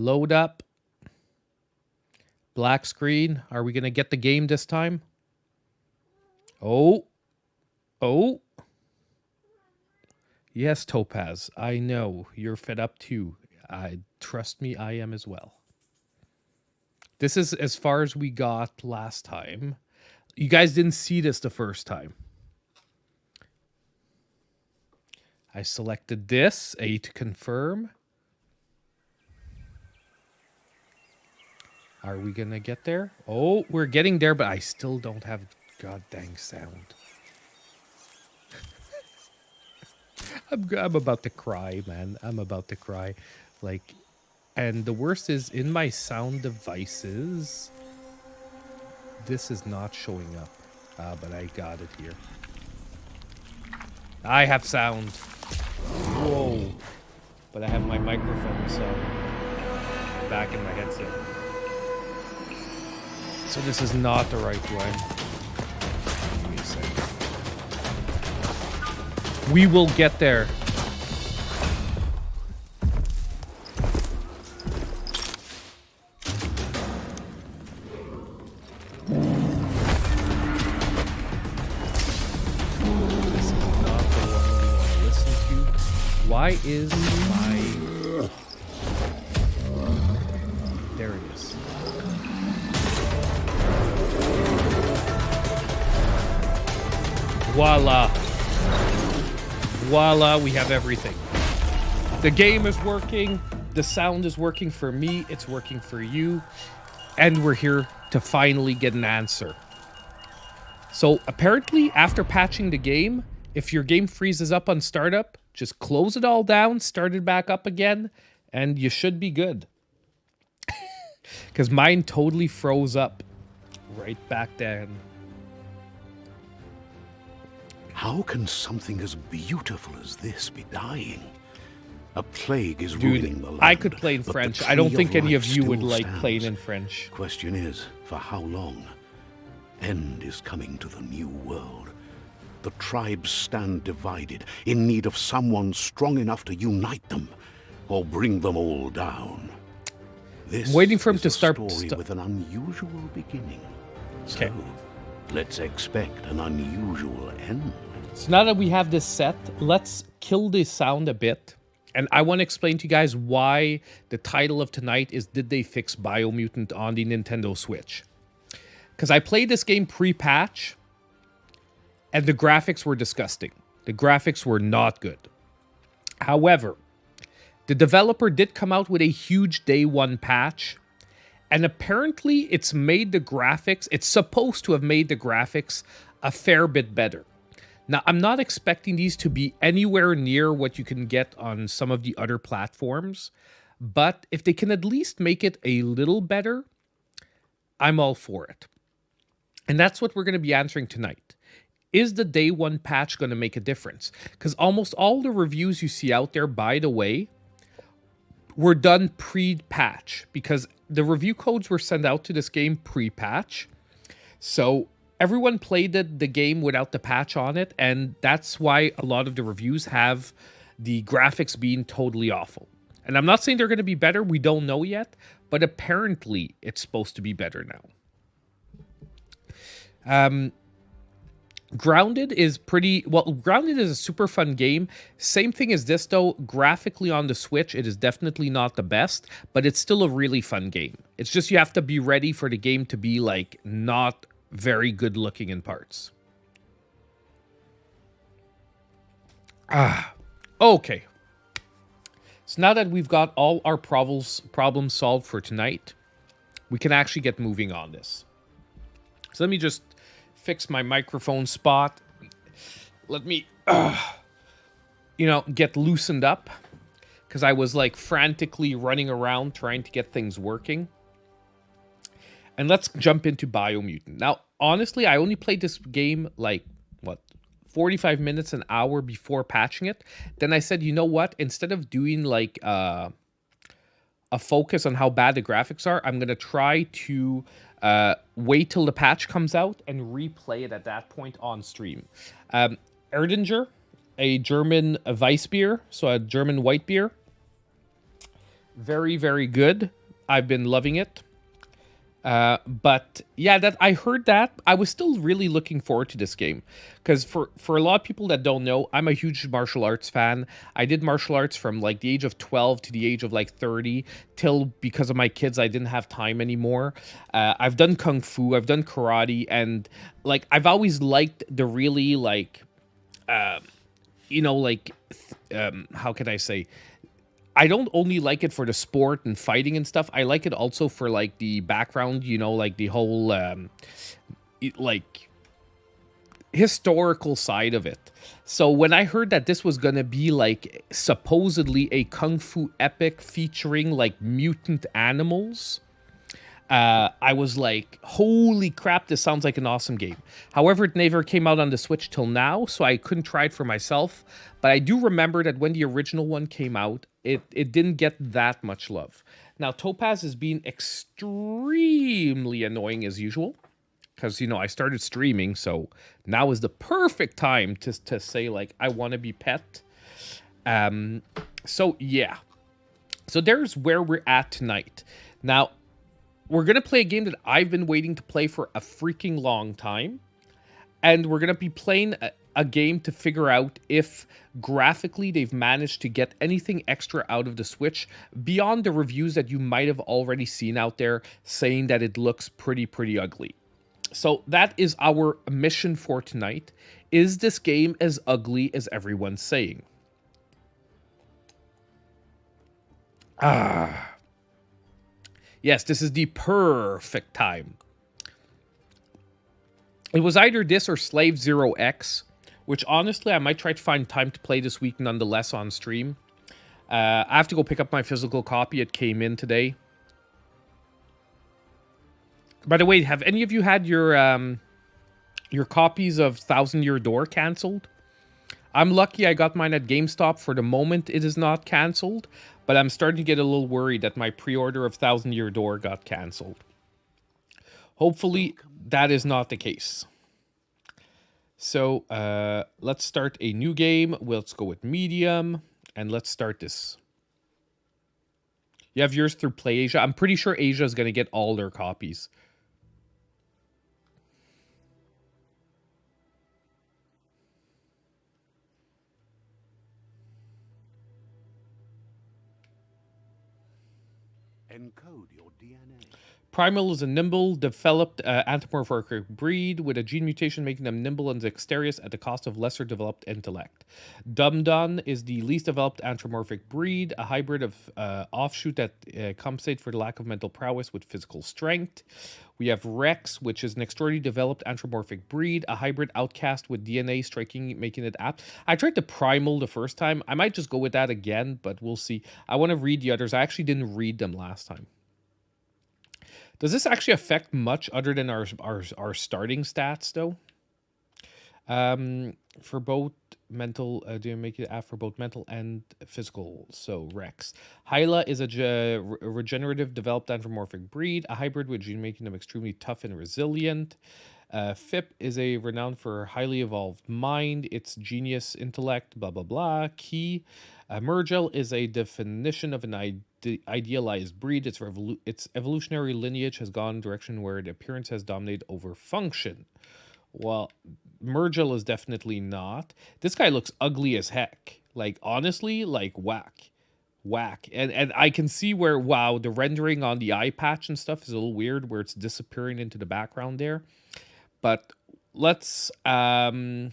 Load up. Black screen. Are we going to get the game this time? Oh. Oh. Yes, Topaz. I know. You're fed up too. Trust me, I am as well. This is as far as we got last time. You guys didn't see this the first time. I selected this. A to confirm. Are we going to get there? Oh, we're getting there, but I still don't have god dang sound. I'm about to cry, man. I'm about to cry. Like, and the worst is in my sound devices, this is not showing up. But I got it here. I have sound. Whoa. But I have my microphone, so back in my headset. So this is not the right one. Give me a second. We will get there. This is not the one we want to listen to. Why is my... There it is. Voila. Voila, we have everything. The game is working. The sound is working for me. It's working for you. And we're here to finally get an answer. So apparently, after patching the game, if your game freezes up on startup, just close it all down, start it back up again, and you should be good. Because mine totally froze up right back then. How can something as beautiful as this be dying? A plague is ruining the land. I could play in French. I don't think any of you would like playing in French. Question is, for how long? End is coming to the new world. The tribes stand divided, in need of someone strong enough to unite them, or bring them all down. This I'm waiting for him is to a start story with an unusual beginning. Okay. So, let's expect an unusual end. So now that we have this set, let's kill the sound a bit. And I want to explain to you guys why the title of tonight is Did They Fix Biomutant on the Nintendo Switch? Because I played this game pre-patch, and the graphics were disgusting. The graphics were not good. However, the developer did come out with a huge day one patch, and apparently it's made the graphics, it's supposed to have made the graphics a fair bit better. Now, I'm not expecting these to be anywhere near what you can get on some of the other platforms, but if they can at least make it a little better, I'm all for it. And that's what we're going to be answering tonight. Is the day one patch going to make a difference? Because almost all the reviews you see out there, by the way, were done pre-patch, because the review codes were sent out to this game pre-patch. So everyone played the game without the patch on it, and that's why a lot of the reviews have the graphics being totally awful. And I'm not saying they're going to be better, we don't know yet, but apparently it's supposed to be better now. Grounded is Grounded is a super fun game. Same thing as this though, graphically on the Switch, it is definitely not the best, but it's still a really fun game. It's just you have to be ready for the game to be like not very good looking in parts. Okay. So now that we've got all our problems solved for tonight, we can actually get moving on this. So let me just fix my microphone spot. Let me, get loosened up, because I was like frantically running around trying to get things working. And let's jump into Biomutant. Now, honestly, I only played this game like, 45 minutes, an hour before patching it. Then I said, you know what? Instead of doing like a focus on how bad the graphics are, I'm going to try to wait till the patch comes out and replay it at that point on stream. Erdinger, a German Weissbier, so a German white beer. Very, very good. I've been loving it. But yeah, that I heard that. I was still really looking forward to this game because for a lot of people that don't know, I'm a huge martial arts fan. I did martial arts from like the age of 12 to the age of like 30 till because of my kids I didn't have time anymore. I've done kung fu, I've done karate, and like I've always liked the really like you know like how can I say, I don't only like it for the sport and fighting and stuff. I like it also for like the background, you know, like the whole like historical side of it. So when I heard that this was going to be like supposedly a kung fu epic featuring like mutant animals, I was like, holy crap, this sounds like an awesome game. However, it never came out on the Switch till now, so I couldn't try it for myself. But I do remember that when the original one came out, it didn't get that much love. Now, Topaz is being extremely annoying as usual. Because, you know, I started streaming, so now is the perfect time to say, like, I want to be pet. So, yeah. So there's where we're at tonight. Now, we're going to play a game that I've been waiting to play for a freaking long time. And we're going to be playing a game to figure out if graphically they've managed to get anything extra out of the Switch beyond the reviews that you might have already seen out there saying that it looks pretty ugly. So that is our mission for tonight. Is this game as ugly as everyone's saying? Yes, this is the perfect time. It was either this or Slave Zero X, which honestly I might try to find time to play this week nonetheless on stream. I have to go pick up my physical copy. It came in today. By the way, have any of you had your copies of Thousand Year Door canceled? I'm lucky I got mine at GameStop. For the moment, it is not canceled, but I'm starting to get a little worried that my pre-order of Thousand Year Door got canceled. Hopefully, that is not the case. So, let's start a new game. Let's go with medium, and let's start this. You have yours through PlayAsia. I'm pretty sure Asia is going to get all their copies. Encode your DNA. Primal is a nimble, developed anthropomorphic breed with a gene mutation making them nimble and dexterous at the cost of lesser developed intellect. Dumdun is the least developed anthropomorphic breed, a hybrid of offshoot that compensate for the lack of mental prowess with physical strength. We have Rex, which is an extraordinarily developed anthropomorphic breed, a hybrid outcast with DNA striking, making it apt. I tried the Primal the first time. I might just go with that again, but we'll see. I want to read the others. I actually didn't read them last time. Does this actually affect much other than our starting stats, though? For both mental, do you make it for both mental and physical? So Rex. Hyla is a regenerative developed anthropomorphic breed, a hybrid with gene making them extremely tough and resilient. Fip is a renowned for highly evolved mind, its genius, intellect, blah blah blah. Key. Mergel is a definition of an idealized breed. Its evolutionary lineage has gone in a direction where the appearance has dominated over function. Well, Mergel is definitely not. This guy looks ugly as heck. Like, honestly, like, whack. And I can see where, wow, the rendering on the eye patch and stuff is a little weird, where it's disappearing into the background there. But let's, do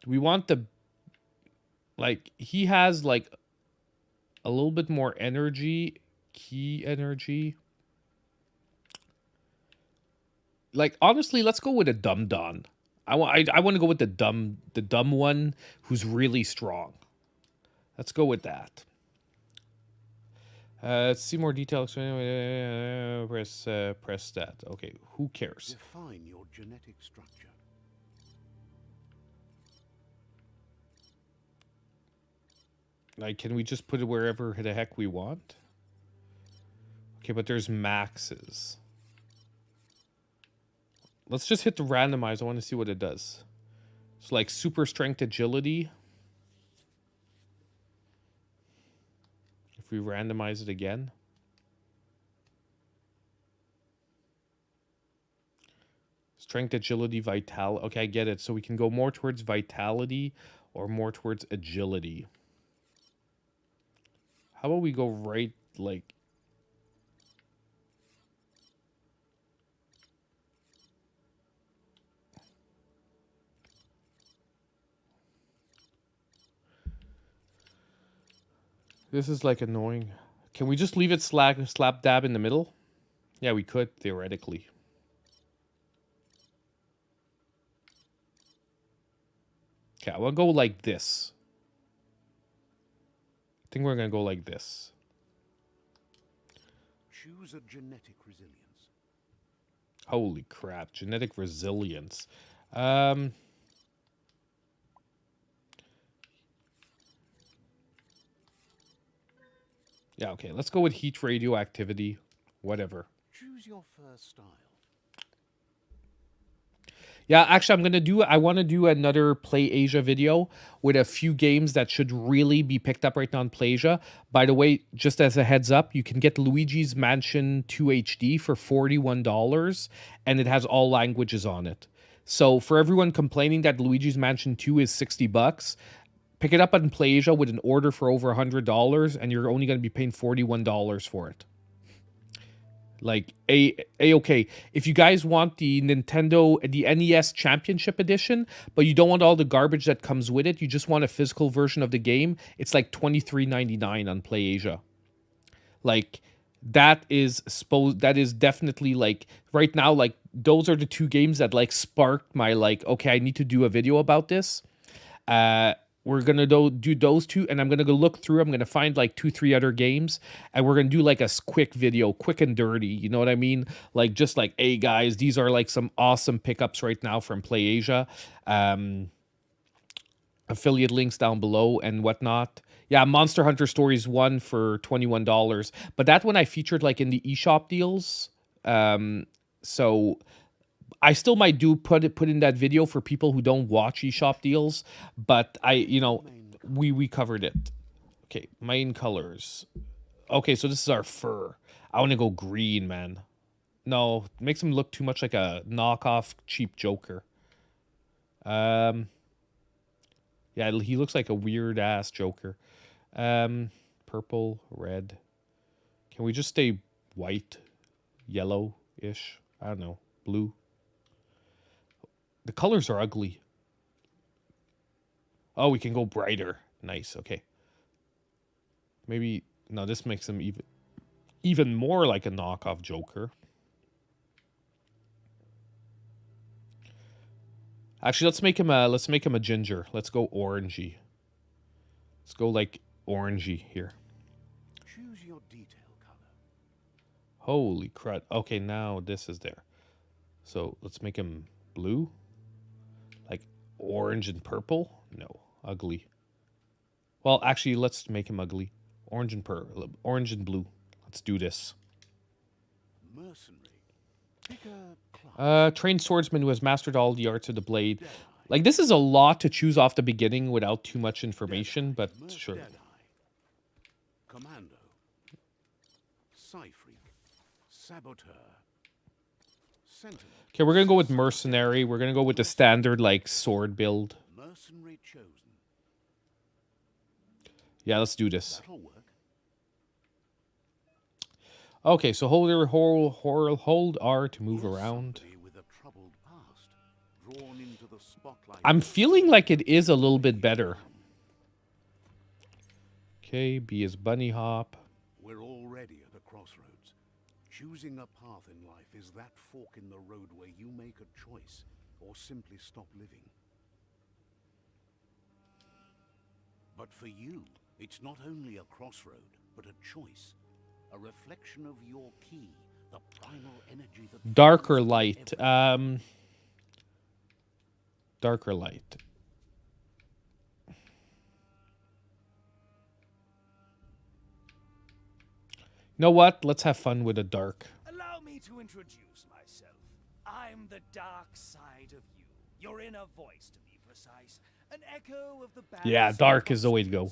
we want the, like, he has, like, a little bit more energy, key energy. Like, honestly, let's go with a Dumdon. I want to go with the dumb one who's really strong. Let's go with that. Let's see more details. Press that. Okay, who cares? Define your genetic structure. Like, can we just put it wherever the heck we want? Okay, but there's maxes. Let's just hit the randomize. I want to see what it does. It's like super strength agility. we randomize it again. Strength, agility, vitality. Okay, I get it. So we can go more towards vitality or more towards agility. How about we go right, like... This is like annoying. Can we just leave it slap dab in the middle? Yeah, we could, theoretically. Okay, I will go like this. I think we're going to go like this. Choose a genetic resilience. Holy crap, genetic resilience. Yeah, okay, let's go with heat radioactivity. Whatever. Choose your first style. Yeah, actually, I want to do another Play Asia video with a few games that should really be picked up right now on Play Asia. By the way, just as a heads up, you can get Luigi's Mansion 2 HD for $41, and it has all languages on it. So for everyone complaining that Luigi's Mansion 2 is $60, pick it up on Play Asia with an order for over $100, and you're only going to be paying $41 for it. Like, okay. If you guys want the NES Championship Edition, but you don't want all the garbage that comes with it, you just want a physical version of the game, it's like $23.99 on Play Asia. Like, that is definitely, like, right now, like, those are the two games that, like, sparked my, like, okay, I need to do a video about this. We're going to do those two, and I'm going to go look through. I'm going to find like 2-3 other games, and we're going to do like a quick video, quick and dirty. You know what I mean? Like, just like, hey, guys, these are like some awesome pickups right now from Play Asia. Affiliate links down below and whatnot. Yeah, Monster Hunter Stories 1 for $21. But that one I featured like in the eShop deals. So... I still might put in that video for people who don't watch eShop deals, but we covered it. Okay, main colors. Okay, so this is our fur. I want to go green, man. No, it makes him look too much like a knockoff cheap Joker. Yeah, he looks like a weird ass Joker. Purple, red. Can we just stay white, yellow-ish? I don't know, blue. The colors are ugly. Oh, we can go brighter. Nice, okay. Maybe, no, this makes him even more like a knockoff Joker. Actually, let's make him a ginger. Let's go orangey. Let's go like orangey here. Choose your detail color. Holy crud. Okay, now this is there. So let's make him blue. Orange and purple? No, ugly. Well, actually, let's make him ugly. Orange and blue. Let's do this. Mercenary. Pick a class. Trained swordsman who has mastered all the arts of the blade. Like, this is a lot to choose off the beginning without too much information, but sure. Commando. Psyphreak. Saboteur. Sentinel. Okay, we're going to go with mercenary. We're going to go with the standard, like, sword build. Mercenary chosen. Yeah, let's do this. That'll work. Okay, so hold R to move around. With a troubled past, drawn into the spotlight. I'm feeling like it is a little bit better. Okay, B is bunny hop. We're already at a crossroads. Choosing a path in life is that fork in the road where you make a choice or simply stop living. But for you, it's not only a crossroad, but a choice. A reflection of your key, the primal energy that... Darker light. Darker light. You know what? Let's have fun with a dark. Allow me to introduce myself. I'm the dark side of you. Your inner voice, to be precise. An echo of the Yeah, dark is the way to go.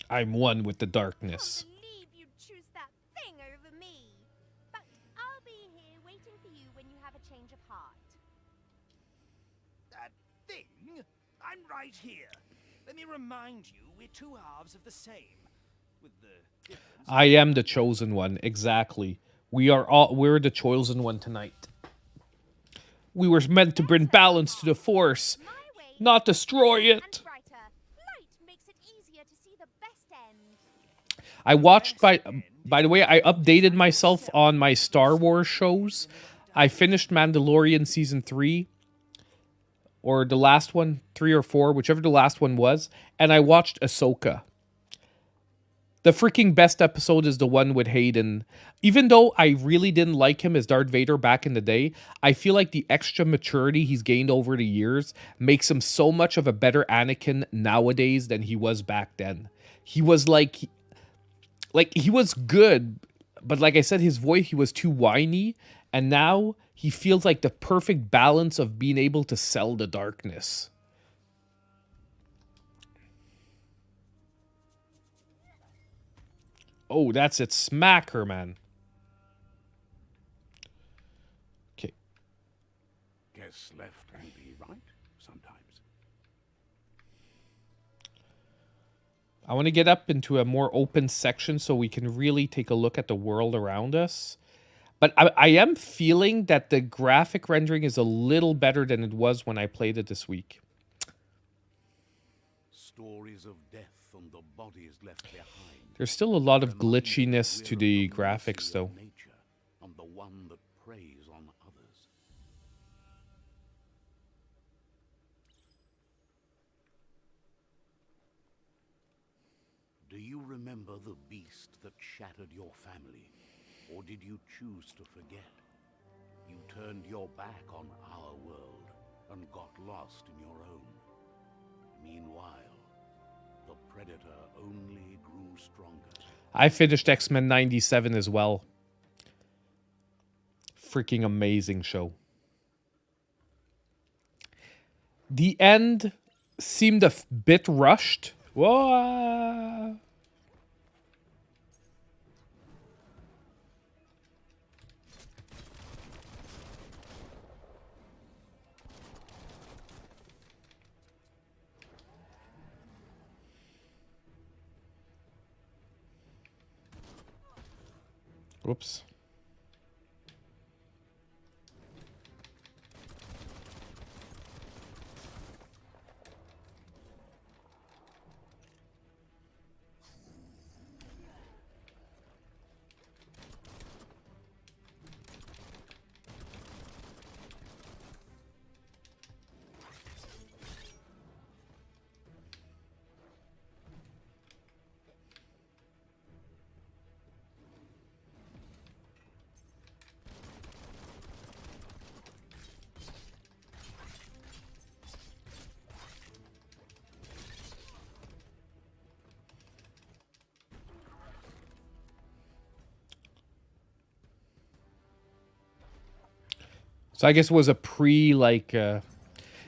I'm one with the darkness. Can't believe you'd choose that thing over me. But I'll be here waiting for you when you have a change of heart. That thing? I'm right here. Let me remind you, we're two halves of the same. With the difference. I am the chosen one, exactly. We're the chosen one tonight. We were meant to bring balance to the force, My way not destroy and it. brighter. Light makes it easier to see the best end. I watched by the way, I updated myself on my Star Wars shows. I finished Mandalorian season 3 or the last one, 3 or 4, whichever the last one was, and I watched Ahsoka. The freaking best episode is the one with Hayden. Even though I really didn't like him as Darth Vader back in the day, I feel like the extra maturity he's gained over the years makes him so much of a better Anakin nowadays than he was back then. He was like he was good, but like I said, his voice, he was too whiny, and now he feels like the perfect balance of being able to sell the darkness. Oh, that's it. Smack her, man. Okay. Guess left can be right sometimes. I want to get up into a more open section so we can really take a look at the world around us. But I am feeling that the graphic rendering is a little better than it was when I played it this week. Stories of death and the bodies left behind. There's still a lot of glitchiness to the graphics, though. Nature and the one that preys on others. Do you remember the beast that shattered your family? Or did you choose to forget? You turned your back on our world and got lost in your own. Meanwhile, the Predator only grew stronger. I finished X-Men 97 as well. Freaking amazing show. The end seemed a bit rushed. Whoa. Whoops. So I guess it was a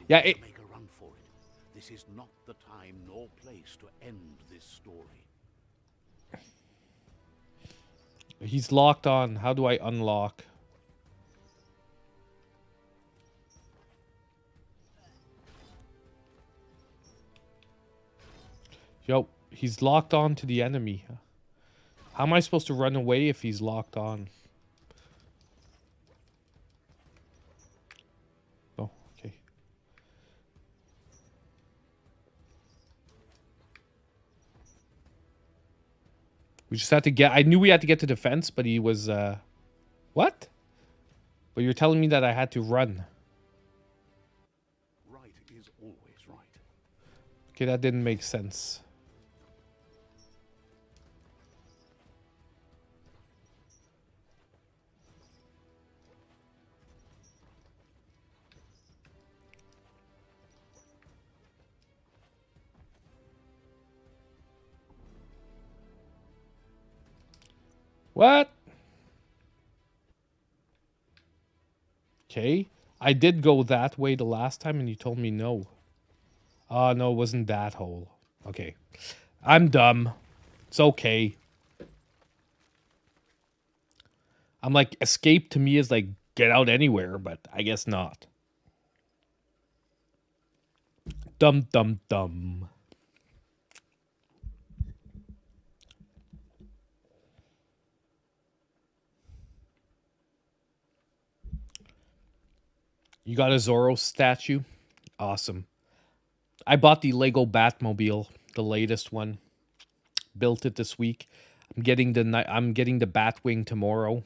yeah, it, Make a run for it. This is not the time nor place to end this story. he's locked on. How do I unlock? Yo, he's locked on to the enemy. How am I supposed to run away if he's locked on? Oh, okay. We just had to get... I knew we had to get to defense, but he was... What? But you're telling me that I had to run. Right is always right. Okay, that didn't make sense. What? Okay. I did go that way the last time and you told me no. Oh, no, it wasn't that hole. Okay. I'm dumb. It's okay. I'm like, escape to me is like get out anywhere, but I guess not. Dum dum dum. You got a Zorro statue? Awesome. I bought the Lego Batmobile, the latest one. Built it this week. I'm getting the Batwing tomorrow.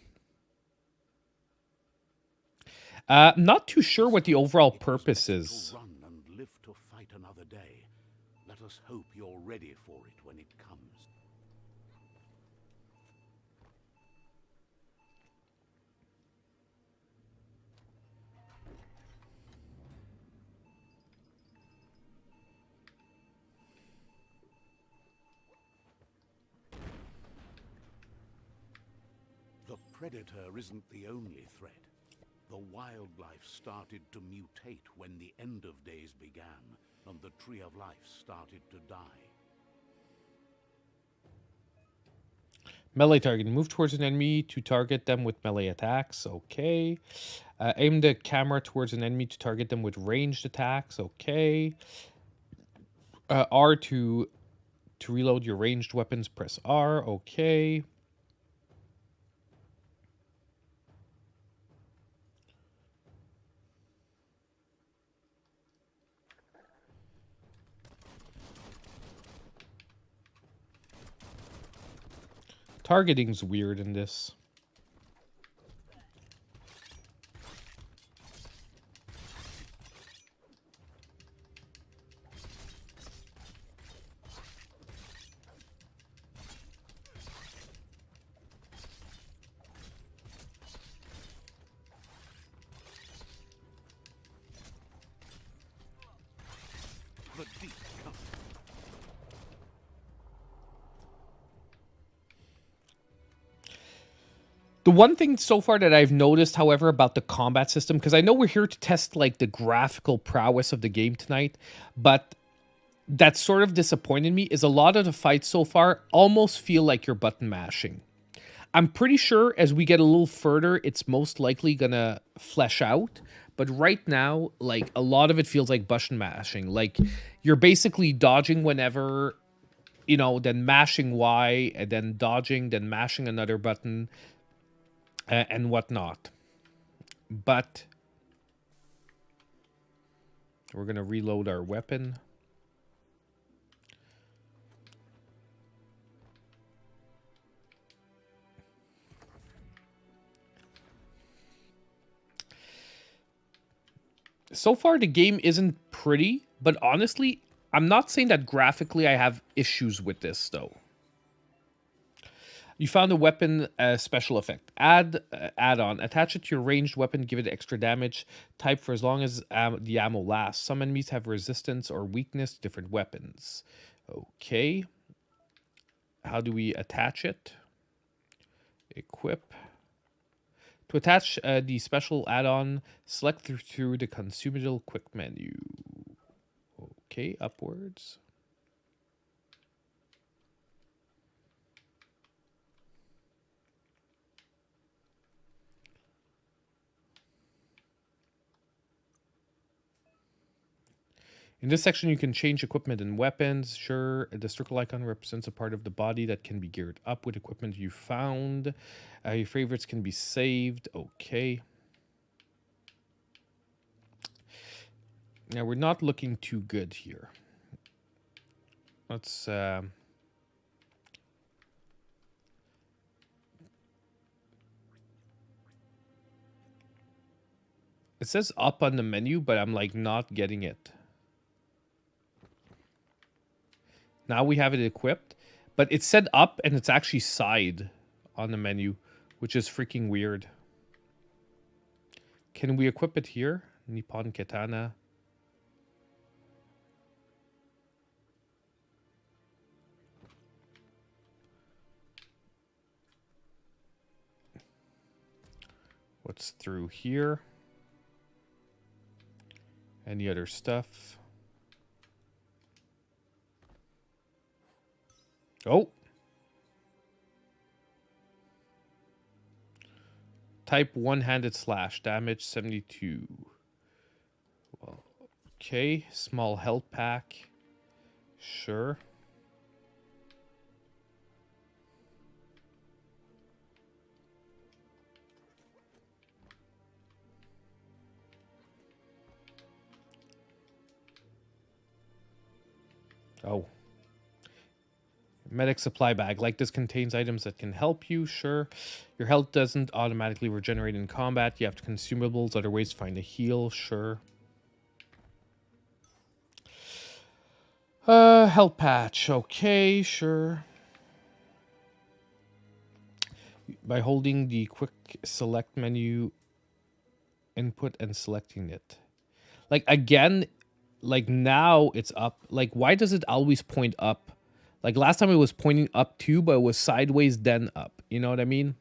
Not too sure what the overall purpose is. To run and live to fight another day. Let us hope you're ready for it when it comes. The Predator isn't the only threat. The wildlife started to mutate when the end of days began, and the Tree of Life started to die. Melee target. Move towards an enemy to target them with melee attacks. Okay. Aim the camera towards an enemy to target them with ranged attacks. Okay. R to reload your ranged weapons. Press R. Okay. Targeting's weird in this. The deep comes. The one thing so far that I've noticed, however, about the combat system, because I know we're here to test like the graphical prowess of the game tonight, but that sort of disappointed me, is a lot of the fights so far almost feel like you're button mashing. I'm pretty sure as we get a little further, it's most likely gonna flesh out. But right now, like, a lot of it feels like button mashing. Like, you're basically dodging whenever, you know, then mashing Y, and then dodging, then mashing another button, and whatnot. But we're gonna reload our weapon. So far, the game isn't pretty, but honestly, I'm not saying that graphically I have issues with this, though. You found a weapon special effect. Add-on. Attach it to your ranged weapon. Give it extra damage. Type for as long as the ammo lasts. Some enemies have resistance or weakness to different weapons. Okay. How do we attach it? Equip. To attach the special add-on, select through the consumable quick menu. Okay, upwards. In this section, you can change equipment and weapons. Sure, the circle icon represents a part of the body that can be geared up with equipment you found. Your favorites can be saved. Okay. Now, we're not looking too good here. Let's... It says up on the menu, but I'm like not getting it. Now we have it equipped, but it said up and it's actually side on the menu, which is freaking weird. Can we equip it here? Nippon Katana. What's through here? Any other stuff? Oh, Type one-handed slash. Damage 72. Well, okay. Small health pack. Sure. Oh. Medic supply bag. Like this contains items that can help you. Sure. Your health doesn't automatically regenerate in combat. You have consumables. Other ways to find a heal. Sure. Health patch. Okay, sure. By holding the quick select menu input and selecting it. Like, again, like now it's up. Like, why does it always point up? Like last time it was pointing up too, but it was sideways then up. You know what I mean?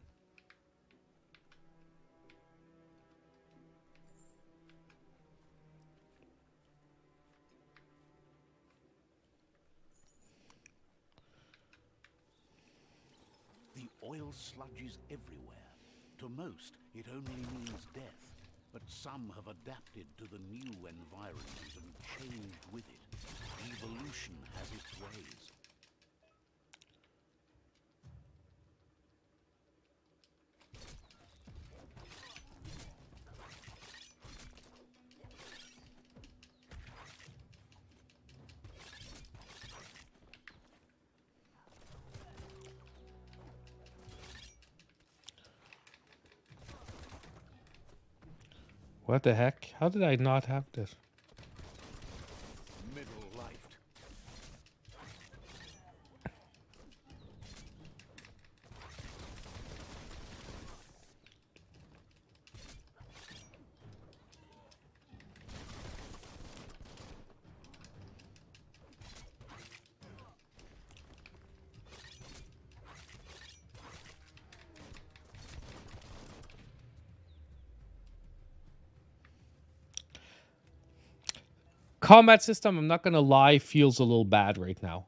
The oil sludges everywhere. To most, it only means death. But some have adapted to the new environment and changed with it. Evolution has its ways. What the heck? How did I not have this? Middle-lifed. Combat system, I'm not gonna lie, feels a little bad right now.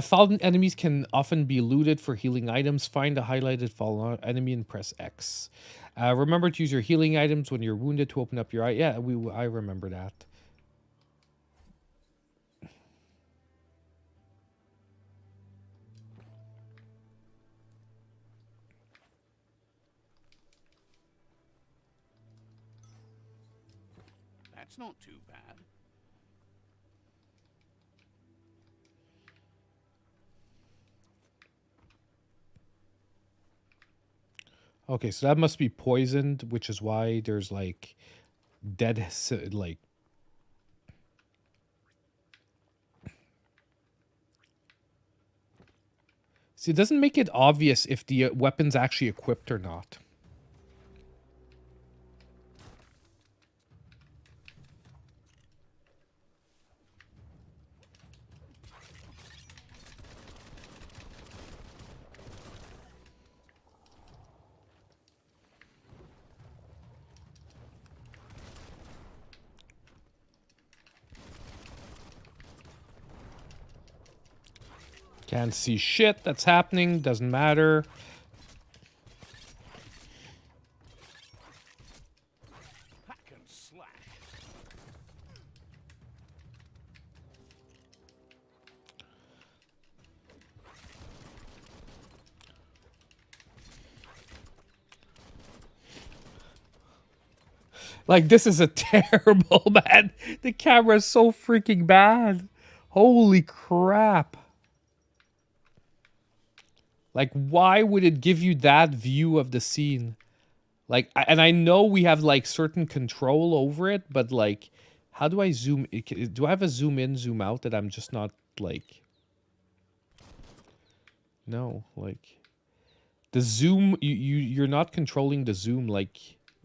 Fallen enemies can often be looted for healing items. Find a highlighted fallen enemy and press X. Remember to use your healing items when you're wounded to open up your eye. Yeah, I remember that. That's not too bad. Okay, so that must be poisoned, which is why there's like dead, like. See, it doesn't make it obvious if the weapon's actually equipped or not. Can't see shit that's happening. Doesn't matter. Hack and slash. Like, this is a terrible, man. The camera is so freaking bad. Holy crap. Like, why would it give you that view of the scene? Like, and I know we have, like, certain control over it, but, like, how do I zoom? Do I have a zoom in, zoom out that I'm just not, like... No, like... The zoom, you're not controlling the zoom, like...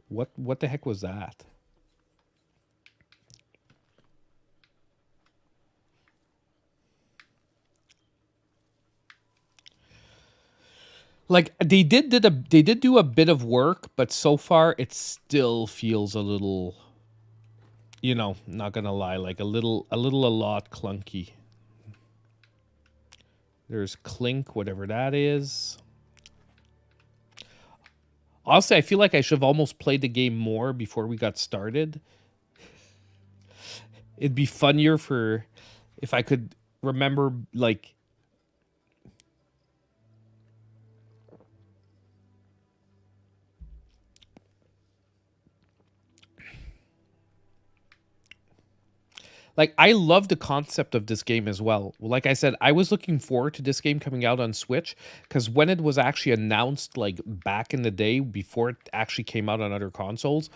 What the heck was that? Like they did do a bit of work, but so far it still feels a little, you know, not gonna lie, like a lot clunky. There's Clink, whatever that is. Honestly, I feel like I should have almost played the game more before we got started. It'd be funnier for if I could remember, like, I love the concept of this game as well. Like I said, I was looking forward to this game coming out on Switch because when it was actually announced, like back in the day before it actually came out on other consoles,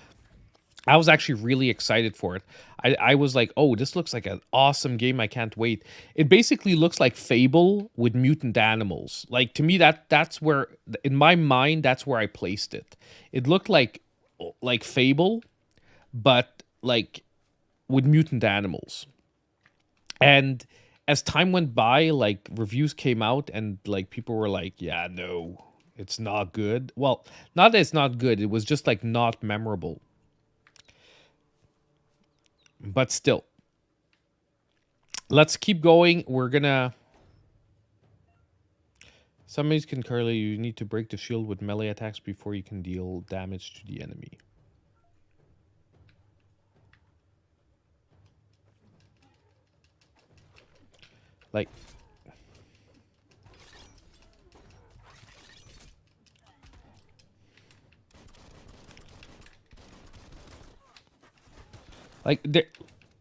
I was actually really excited for it. I was like, oh, this looks like an awesome game. I can't wait. It basically looks like Fable with mutant animals. Like, to me, that's where, in my mind, that's where I placed it. It looked like Fable, but like with mutant animals. And as time went by, like reviews came out and like people were like, yeah, no, it's not good. Well, not that it's not good, it was just like not memorable. But still, let's keep going. We're gonna, some enemies can curly, you need to break the shield with melee attacks before you can deal damage to the enemy. Like,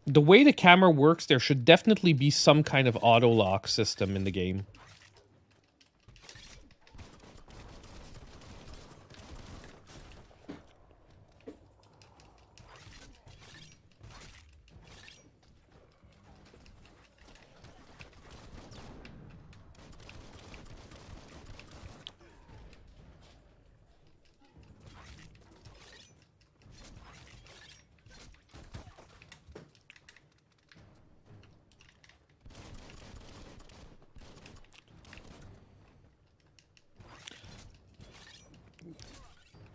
the way the camera works, there should definitely be some kind of auto lock system in the game.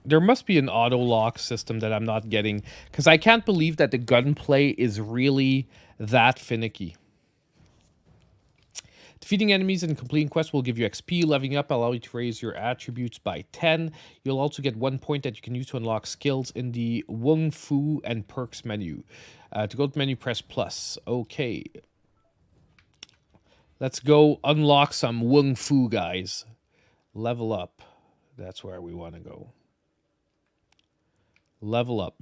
There must be an auto lock system that I'm not getting, because I can't believe that the gunplay is really that finicky. Defeating enemies and completing quests will give you XP. Leveling up allow you to raise your attributes by 10. You'll also get 1 point that you can use to unlock skills in the Wung Fu and perks menu. To go to the menu, press plus. Okay. Let's go unlock some Wung Fu, guys. Level up. That's where we want to go. Level up.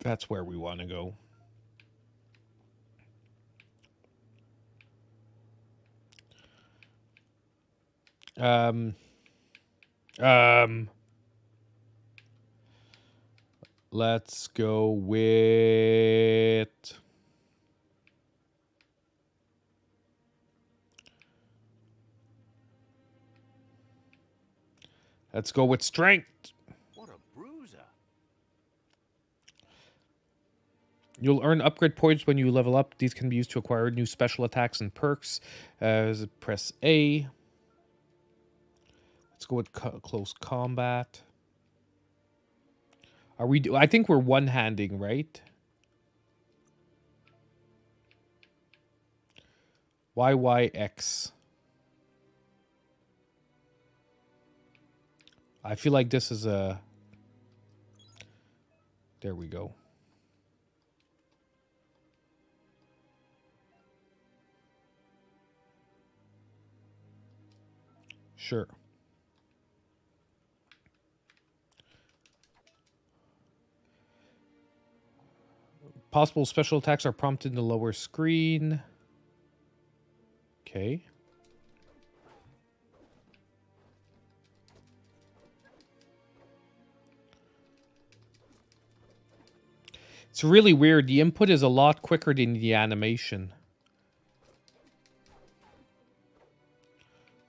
That's where we want to go. Let's go with... Let's go with strength. What a bruiser. You'll earn upgrade points when you level up. These can be used to acquire new special attacks and perks. Press A. Let's go with close combat. Are we? I think we're one-handing, right? YYX. I feel like this is a... There we go. Sure. Possible special attacks are prompted in the lower screen. Okay. It's really weird. The input is a lot quicker than the animation.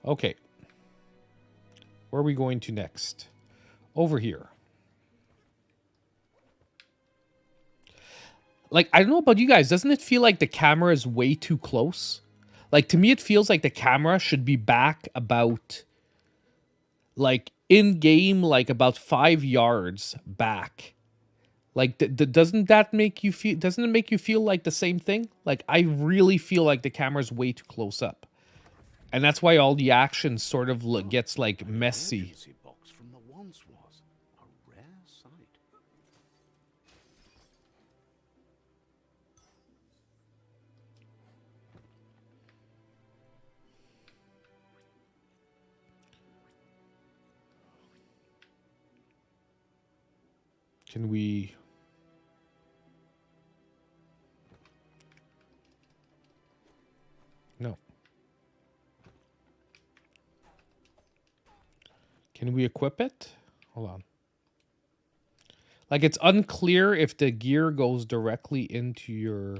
Okay. Where are we going to next? Over here. Like, I don't know about you guys. Doesn't it feel like the camera is way too close? Like, to me, it feels like the camera should be back about, like, in-game, like, about 5 yards back. Like, doesn't that make you feel... Doesn't it make you feel like the same thing? Like, I really feel like the camera's way too close up. And that's why all the action sort of gets, like, messy. Box from the once was. A Can we... No. Can we equip it? Hold on. Like, it's unclear if the gear goes directly into your...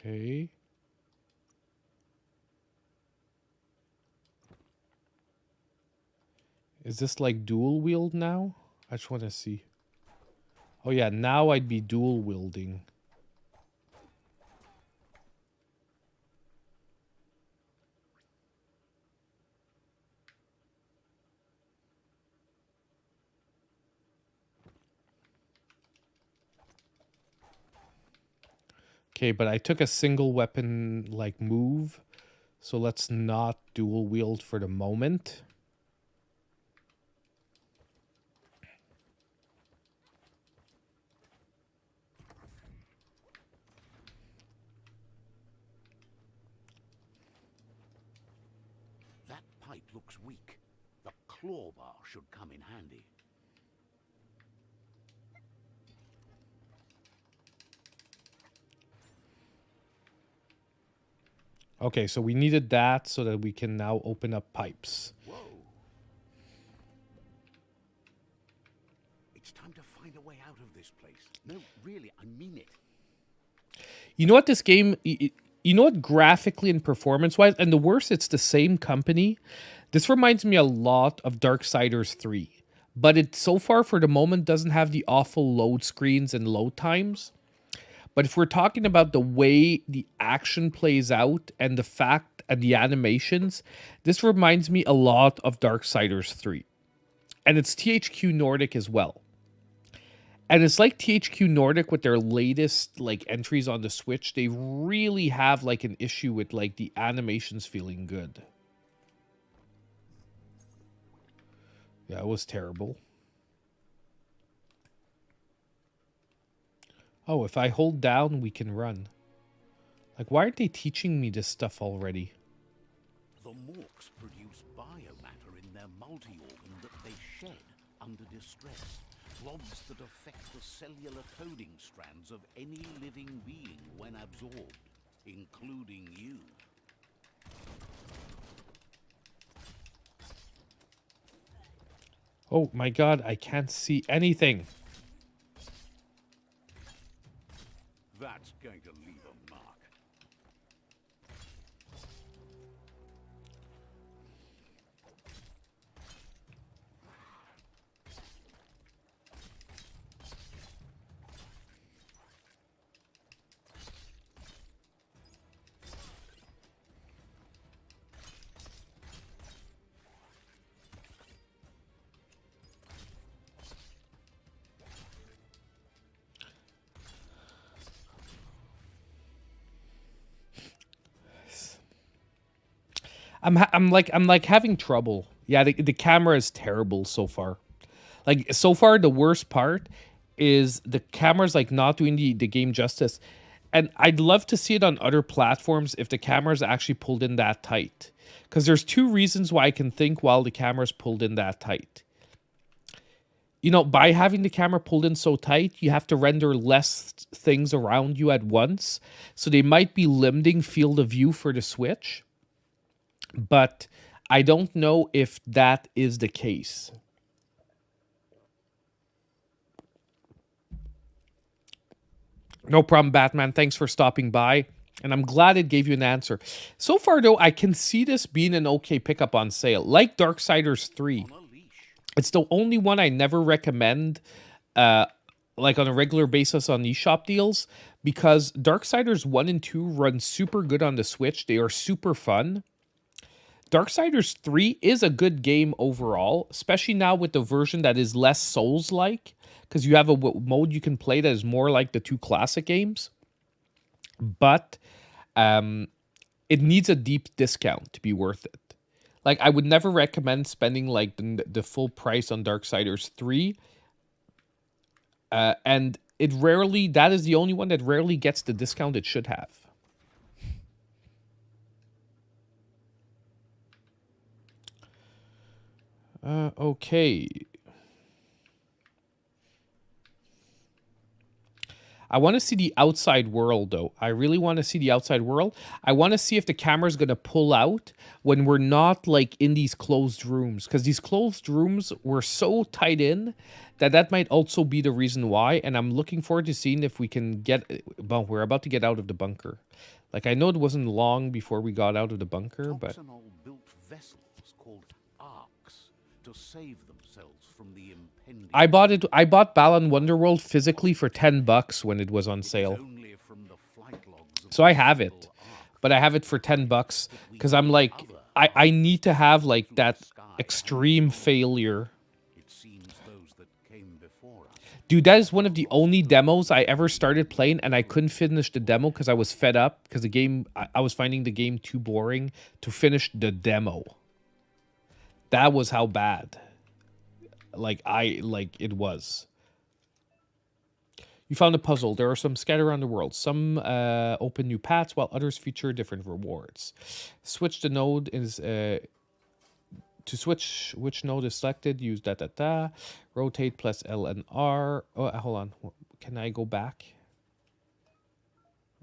Okay. Is this like dual wield now? I just want to see. Oh yeah, now I'd be dual wielding. Okay, but I took a single weapon like move, so let's not dual wield for the moment. That pipe looks weak. The claw bar should come in handy. Okay, so we needed that so that we can now open up pipes. Whoa. It's time to find a way out of this place. No, really, I mean it. You know what this game... You know what, graphically and performance-wise, and the worst, it's the same company. This reminds me a lot of Darksiders 3. But it, so far, for the moment, doesn't have the awful load screens and load times. But if we're talking about the way the action plays out and the fact and the animations, this reminds me a lot of Darksiders 3. And it's THQ Nordic as well. And it's like THQ Nordic with their latest like entries on the Switch. They really have like an issue with like the animations feeling good. Yeah, it was terrible. Oh, if I hold down, we can run. Like, why aren't they teaching me this stuff already? The Morks produce biomatter in their multi-organ that they shed under distress. Blobs that affect the cellular coding strands of any living being when absorbed, including you. Oh my god, I can't see anything. That's going to leave a mark. I'm like having trouble. Yeah, the camera is terrible so far. Like, so far, the worst part is the camera's like not doing the game justice. And I'd love to see it on other platforms if the camera's actually pulled in that tight. Because there's two reasons why I can think while the camera's pulled in that tight. You know, by having the camera pulled in so tight, you have to render less things around you at once. So they might be limiting field of view for the Switch. But I don't know if that is the case. No problem, Batman. Thanks for stopping by. And I'm glad it gave you an answer. So far, though, I can see this being an okay pickup on sale. Like Darksiders 3. It's the only one I never recommend like on a regular basis on eShop deals. Because Darksiders 1 and 2 run super good on the Switch. They are super fun. Darksiders 3 is a good game overall, especially now with the version that is less Souls-like, because you have a mode you can play that is more like the two classic games. But it needs a deep discount to be worth it. Like, I would never recommend spending like the full price on Darksiders 3. And it rarely, that is the only one that rarely gets the discount it should have. Okay. I want to see the outside world, though. I really want to see the outside world. I want to see if the camera's going to pull out when we're not, like, in these closed rooms. Because these closed rooms were so tight in that might also be the reason why. And I'm looking forward to seeing if we can get... Well, we're about to get out of the bunker. Like, I know it wasn't long before we got out of the bunker, but... built vessels called arcs to save themselves from the impending... I bought Balan Wonderworld physically for $10 when it was on sale. Only from the flight logs of So I have it, but I have it for $10 because I'm like, I need to have like that extreme failure. It seems those that came before us. Dude, that is one of the only demos I ever started playing, and I couldn't finish the demo because I was fed up because the game, I was finding the game too boring to finish the demo. That was how bad. It was. You found a puzzle. There are some scattered around the world. Some open new paths, while others feature different rewards. Switch the node is... to switch which node is selected, use rotate plus L and R. Oh, hold on. Can I go back?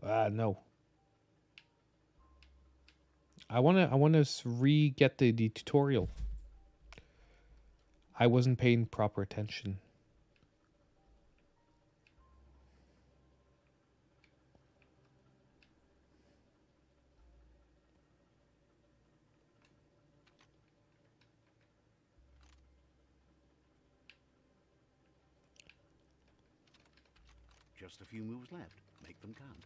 No. I wanna re-get the tutorial. I wasn't paying proper attention. Just a few moves left. Make them count.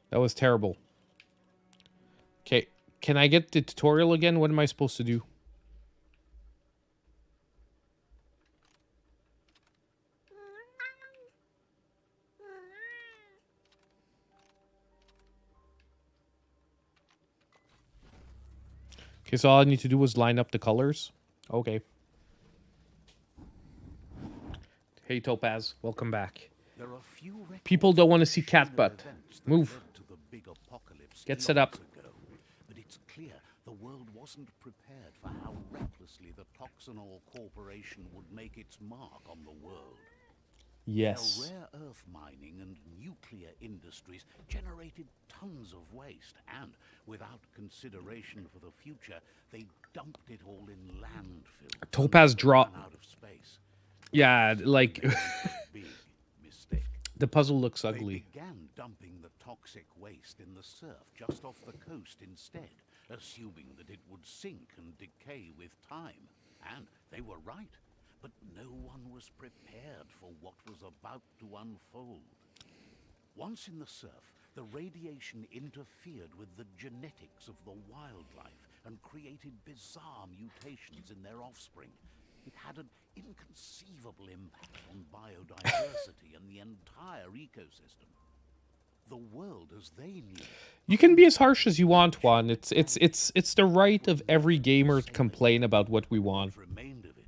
That was terrible. Okay, can I get the tutorial again? What am I supposed to do? Okay, so all I need to do was line up the colors. Okay. Hey, Topaz. Welcome back. There are few People don't want to see cat butt. Move. Get set up. But it's clear the world wasn't prepared for how recklessly the Toxanol Corporation would make its mark on the world. Yes. Their rare earth mining and nuclear industries generated tons of waste, and without consideration for the future, they dumped it all in landfill. Topaz drop. Out of space. Yeah, like Big mistake. the puzzle looks They ugly. began dumping the toxic waste in the surf just off the coast instead, assuming that it would sink and decay with time. And they were right. But no one was prepared for what was about to unfold. Once in the surf, the radiation interfered with the genetics of the wildlife and created bizarre mutations in their offspring. It had an inconceivable impact on biodiversity and the entire ecosystem. The world as they knew it. You can be as harsh as you want, Juan. It's the right of every gamer to complain about what we want. What remained of it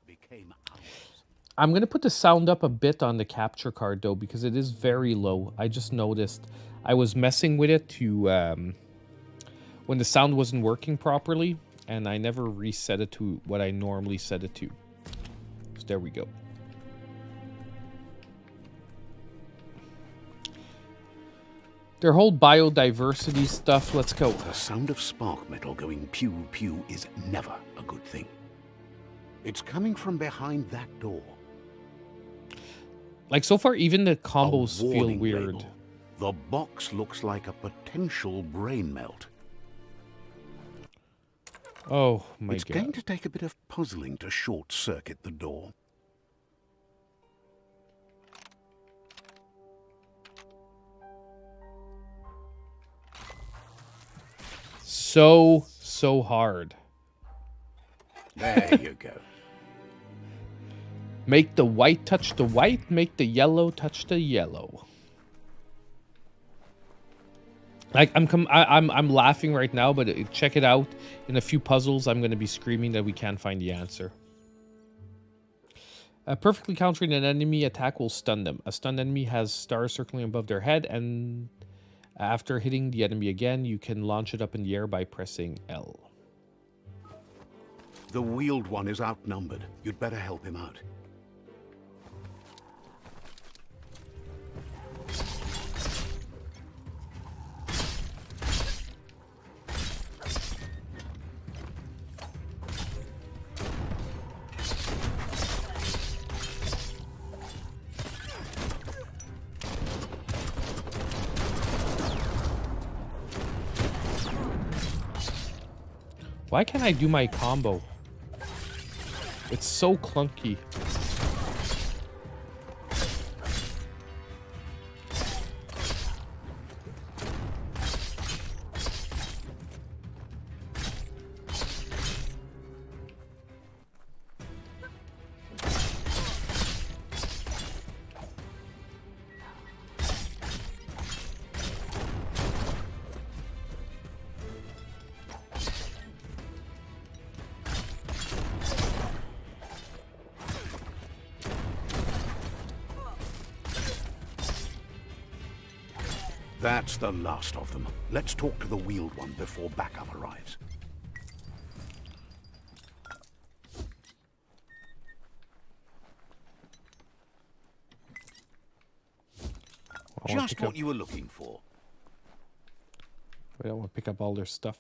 became ours. I'm going to put the sound up a bit on the capture card, though, because it is very low. I just noticed I was messing with it to when the sound wasn't working properly, and I never reset it to what I normally set it to. So there we go. Their whole biodiversity stuff, let's go. The sound of spark metal going pew pew is never a good thing. It's coming from behind that door. Like, so far, even the combos A feel warning weird. label. The box looks like a potential brain melt. Oh, my It's God. going to take a bit of puzzling to short-circuit the door. So hard. There you go. Make the white touch the white, make the yellow touch the yellow. Like, I'm laughing right now, but check it out. In a few puzzles, I'm going to be screaming that we can't find the answer. Perfectly countering an enemy attack will stun them. A stunned enemy has stars circling above their head, and after hitting the enemy again, you can launch it up in the air by pressing L. The Wheeled One is outnumbered. You'd better help him out. Why can't I do my combo? It's so clunky. That's the last of them. Let's talk to the Wheeled One before backup arrives. Just what you were looking for. I don't want to pick up all their stuff.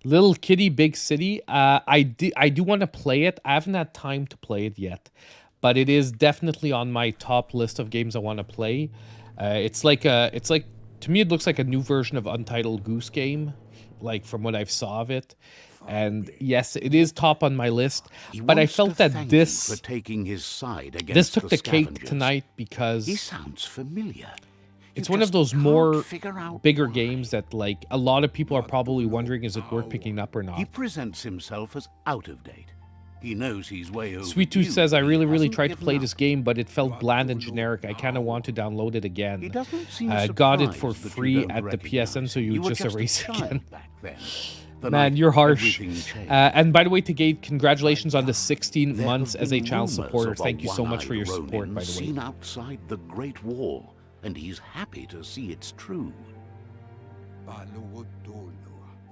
Little Kitty, Big City. I do want to play it. I haven't had time to play it yet, but it is definitely on my top list of games I want to play. It's like to me it looks like a new version of Untitled Goose Game, like from what I've saw of it. And yes, it is top on my list. But I felt that this for taking his side against this took the cake scavengers. tonight because He sounds familiar. it's You one of just those can't more figure out bigger why. games that like a lot of people are probably wondering, is it worth picking up or He not? presents himself as out of date. He knows he's way over. Sweet Tooth says, I really tried to play this game, but it felt bland and generic. I kind of want to download it He again. doesn't seem Got it surprised for that you free don't at the recognize PSN, so him. you were just just a erase child again. back then. The Man, night you're harsh. everything changed. And by the way, to Gate, congratulations on the 16 There months have as a been channel rumors supporter. of a Thank you so much for your one-eyed support, Ronin by the way. seen outside the Great Wall, and he's happy to see it's true.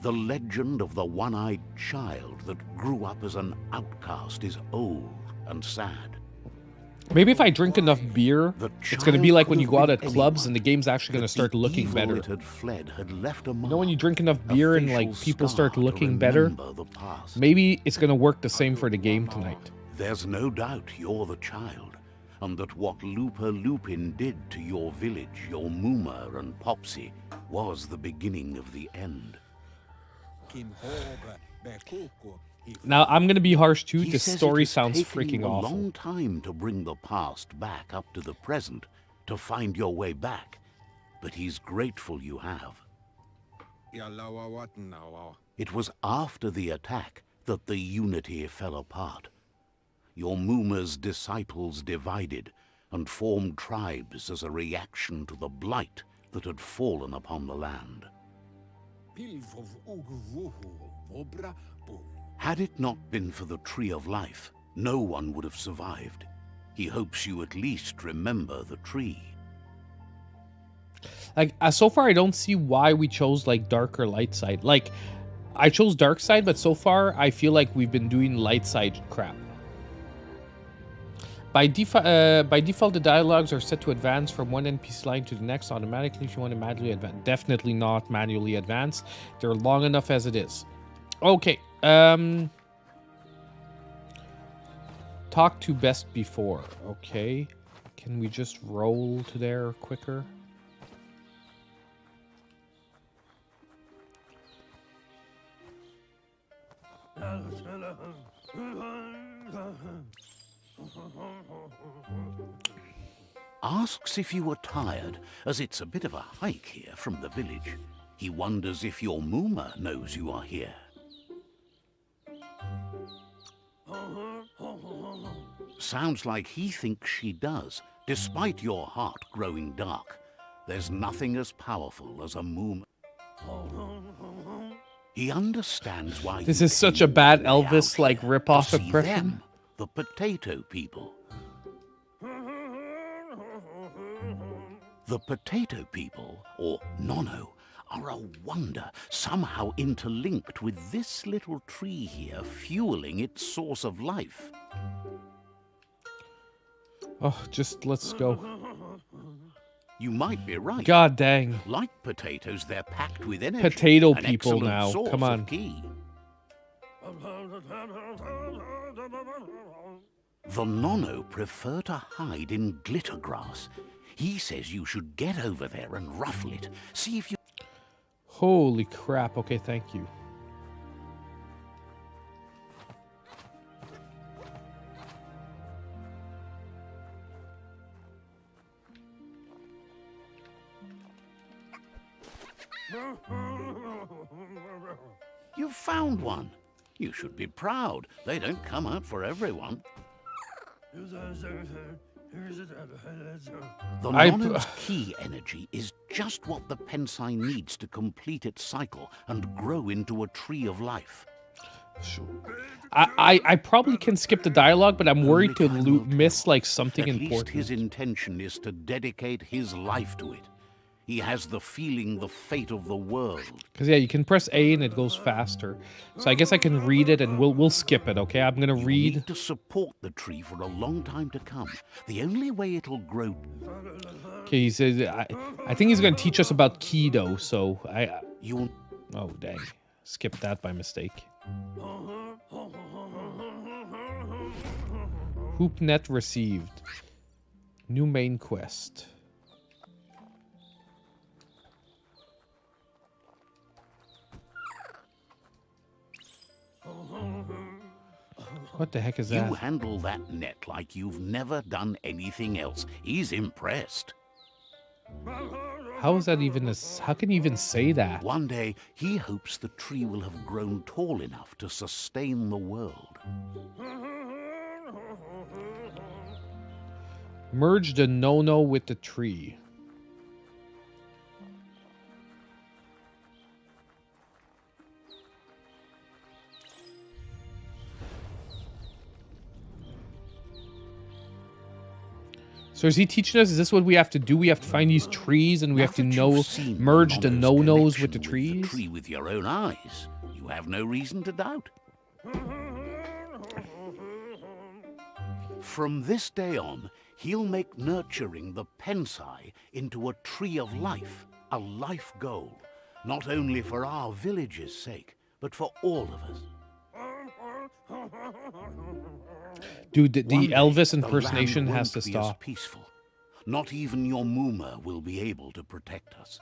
The legend of the one-eyed child that grew up as an outcast is old and sad. Maybe if I drink enough beer, The it's going to be child like when could you have go out been at clubs anyone, and the game's actually going to but start the looking evil better. it had fled had left a mark, You know, when you drink enough a beer and like facial people start scar to looking better, remember the past. maybe it's going to work the same for the game tonight. There's no doubt you're the child, and that what Looper Lupin did to your village, your Mooma and Popsy, was the beginning of the end. Now, I'm going to be harsh too. He This says story it has sounds taken freaking you a awful. long time to bring the past back up to the present, to find your way back, but he's grateful you have. It was after the attack that the unity fell apart. Your Mooma's disciples divided and formed tribes as a reaction to the blight that had fallen upon the land. Had it not been for the Tree of Life, no one would have survived. He hopes you at least remember the tree. Like, so far, I don't see why we chose like dark or light side. Like, I chose dark side, but so far, I feel like we've been doing light side crap. By default, the dialogues are set to advance from one NPC line to the next automatically if you want to manually advance. Definitely not manually advance. They're long enough as it is. Okay. Talk to best before. Okay. Can we just roll to there quicker? Asks if you were tired, as it's a bit of a hike here from the village. He wonders if your Mooma knows you are here. Sounds like he thinks she does, despite your heart growing dark. There's nothing as powerful as a Mooma. He understands why This you is such came a bad all the way Elvis out like here rip-off to see impression. them, the potato people. The potato people, or Nono, are a wonder, somehow interlinked with this little tree here, fueling its source of life. Oh, just let's go. You might be right. God dang. Like potatoes, they're packed with energy. Potato an people excellent now. source Come on. Of key. The Nono prefer to hide in glitter grass. He says you should get over there and ruffle it. See if you... Holy crap. Okay, thank you. You found one. You should be proud. They don't come out for everyone. The Nono's key energy is just what the Pensai needs to complete its cycle and grow into a tree of life. Sure. I probably can skip the dialogue, but I'm worried to miss like something At important. least his intention is to dedicate his life to it. He has the feeling the fate of the world. Because yeah, you can press A and it goes faster. So I guess I can read it and we'll skip it, okay? I'm gonna read. You need to support the tree for a long time to come. The only way it'll grow. Okay, he says I think he's gonna teach us about keto, so You'll... Oh dang. Skipped that by mistake. HoopNet received. New main quest. What the heck is that? You handle that net like you've never done anything else. He's impressed. How is that even how can you even say that? One day, he hopes the tree will have grown tall enough to sustain the world. Merge the no-no with the tree. So is he teaching us? Is this what we have to do? We have to find these trees and we have to merge the no-nos with the trees? The tree with your own eyes. You have no reason to doubt. From this day on, he'll make nurturing the Pensai into a tree of life, a life goal, not only for our village's sake, but for all of us. Dude, the Elvis impersonation has to stop. Peaceful. Not even your Muma will be able to protect us.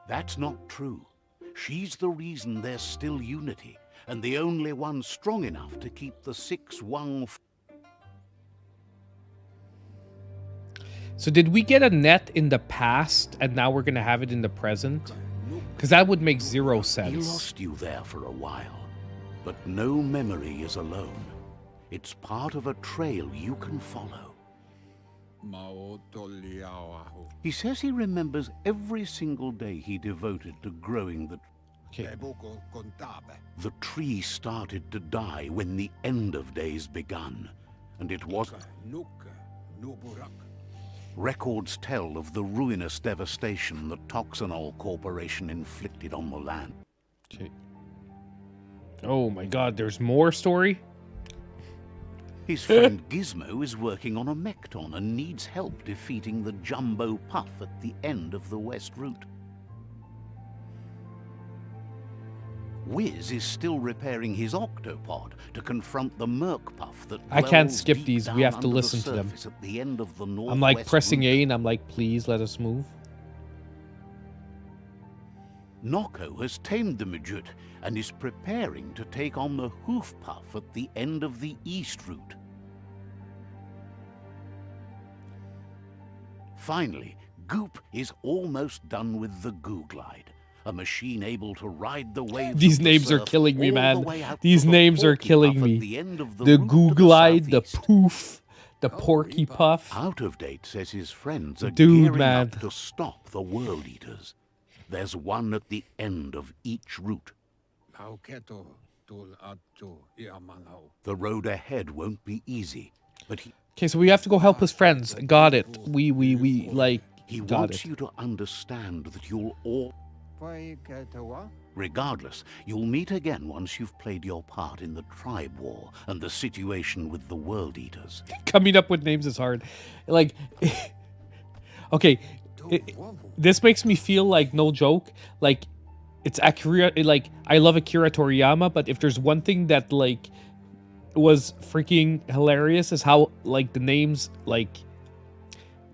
That's not true. She's the reason there's still unity, and the only one strong enough to keep the 6 Wang. So did we get a net in the past, and now we're gonna have it in the present? Because that would make zero sense. He lost you there for a while. But no memory is alone. It's part of a trail you can follow. He says he remembers every single day he devoted to growing the... Okay. The tree started to die when the end of days begun, and it was... Records tell of the ruinous devastation the Toxanol Corporation inflicted on the land. Okay. Oh my god, there's more story? His friend Gizmo is working on a Mekton and needs help defeating the Jumbo Puff at the end of the West Route. Wiz is still repairing his Octopod to confront the Merc Puff that I can't dwells skip deep these, we down have to under listen the to them. surface at the end of the I'm like Northwest pressing Route. A and I'm like, please let us move. Noko has tamed the Majut and is preparing to take on the Hoof Puff at the end of the East Route. Finally, Goop is almost done with the Googlide, a machine able to ride the waves. These of the names are surf killing me, all the man. way out These to the names are Porky killing Puff me. at the end of the The route to Googlide, the southeast. Poof, the Porky Puff. Out of Date says his friends are Dude, gearing man. up to stop the World Eaters. There's one at the end of each route. The road ahead won't be easy, but Okay, so we have to go help his friends. Got it. We like he got wants it. you to understand that you'll all... Regardless, you'll meet again once you've played your part in the tribe war and the situation with the World Eaters. Coming up with names is hard. Like, okay, this makes me feel like, no joke, like it's Akira. Like, I love Akira Toriyama, but if there's one thing that like was freaking hilarious is how like the names like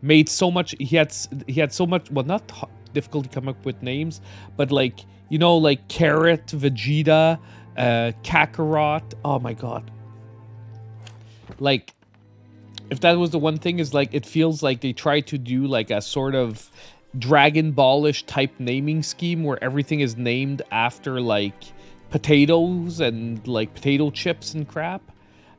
made so much. He had so much. Well, not difficulty coming up with names, but like, you know, like Carrot, Vegeta, Kakarot. Oh my god! Like, if that was the one thing, is like it feels like they tried to do like a sort of Dragon Ball-ish type naming scheme where everything is named after like potatoes and like potato chips and crap.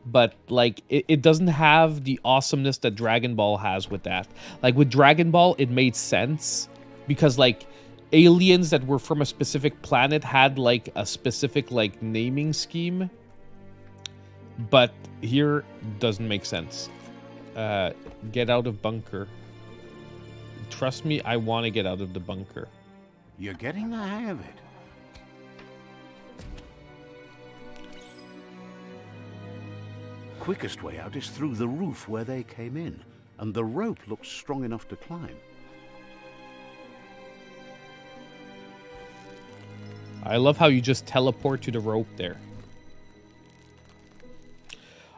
But like it doesn't have the awesomeness that Dragon Ball has with that. Like with Dragon Ball, it made sense because like aliens that were from a specific planet had like a specific like naming scheme. But here doesn't make sense. Get out of bunker. Trust me, I want to get out of the bunker. You're getting the hang of it. Quickest way out is through the roof where they came in, and the rope looks strong enough to climb. I love how you just teleport to the rope there.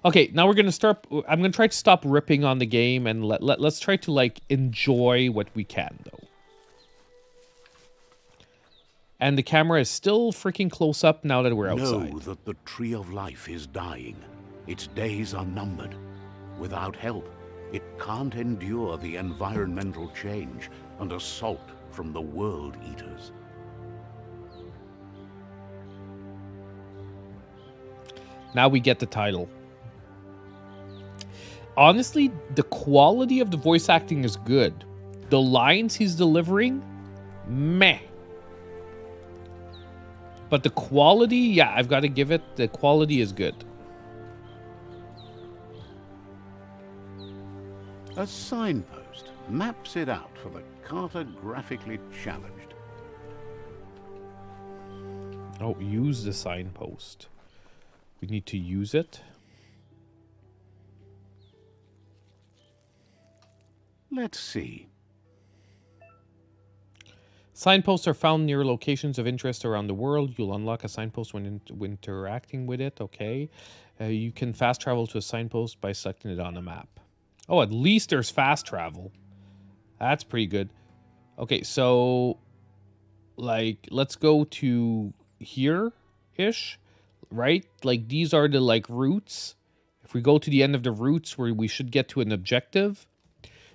Okay, now we're gonna start. I'm gonna try to stop ripping on the game and let's try to like enjoy what we can though. And the camera is still freaking close up now that we're outside. Know that the tree of life is dying. Its days are numbered. Without help, it can't endure the environmental change and assault from the World Eaters. Now we get the title. Honestly, the quality of the voice acting is good. The lines he's delivering, meh. But the quality, yeah, I've got to give it, the quality is good. A signpost maps it out for the cartographically challenged. Oh, use the signpost. We need to use it. Let's see. Signposts are found near locations of interest around the world. You'll unlock a signpost when interacting with it. Okay. You can fast travel to a signpost by selecting it on a map. Oh, at least there's fast travel. That's pretty good. Okay, so like let's go to here-ish, right? Like these are the like routes. If we go to the end of the routes where we should get to an objective.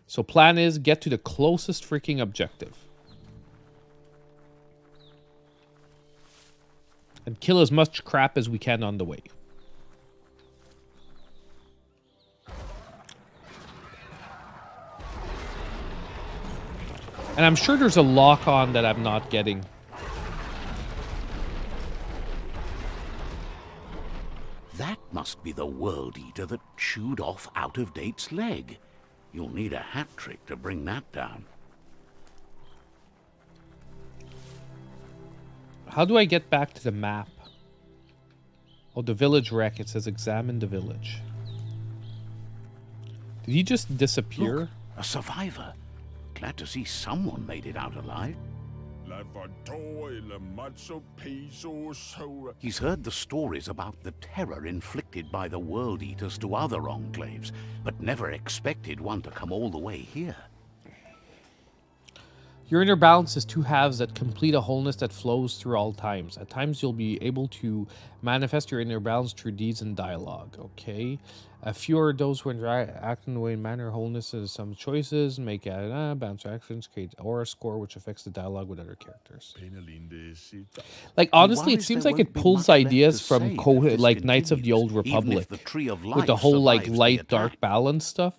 So plan is get to the closest freaking objective. And kill as much crap as we can on the way. And I'm sure there's a lock-on that I'm not getting. That must be the World Eater that chewed off Out-of-Date's leg. You'll need a hat trick to bring that down. How do I get back to the map? Oh, the village wreck. It says examine the village. Did he just disappear? Look, a survivor. Glad to see someone made it out alive. He's heard the stories about the terror inflicted by the World Eaters to other enclaves, but never expected one to come all the way here. Your inner balance is two halves that complete a wholeness that flows through all times. At times, you'll be able to manifest your inner balance through deeds and dialogue. Okay. Few are those who act in the way in manner. Wholeness is some choices. Make bounce actions. Create aura score, which affects the dialogue with other characters. Like, honestly, it seems like it pulls ideas from like Knights of the Old Republic. With the whole, like, light-dark balance stuff.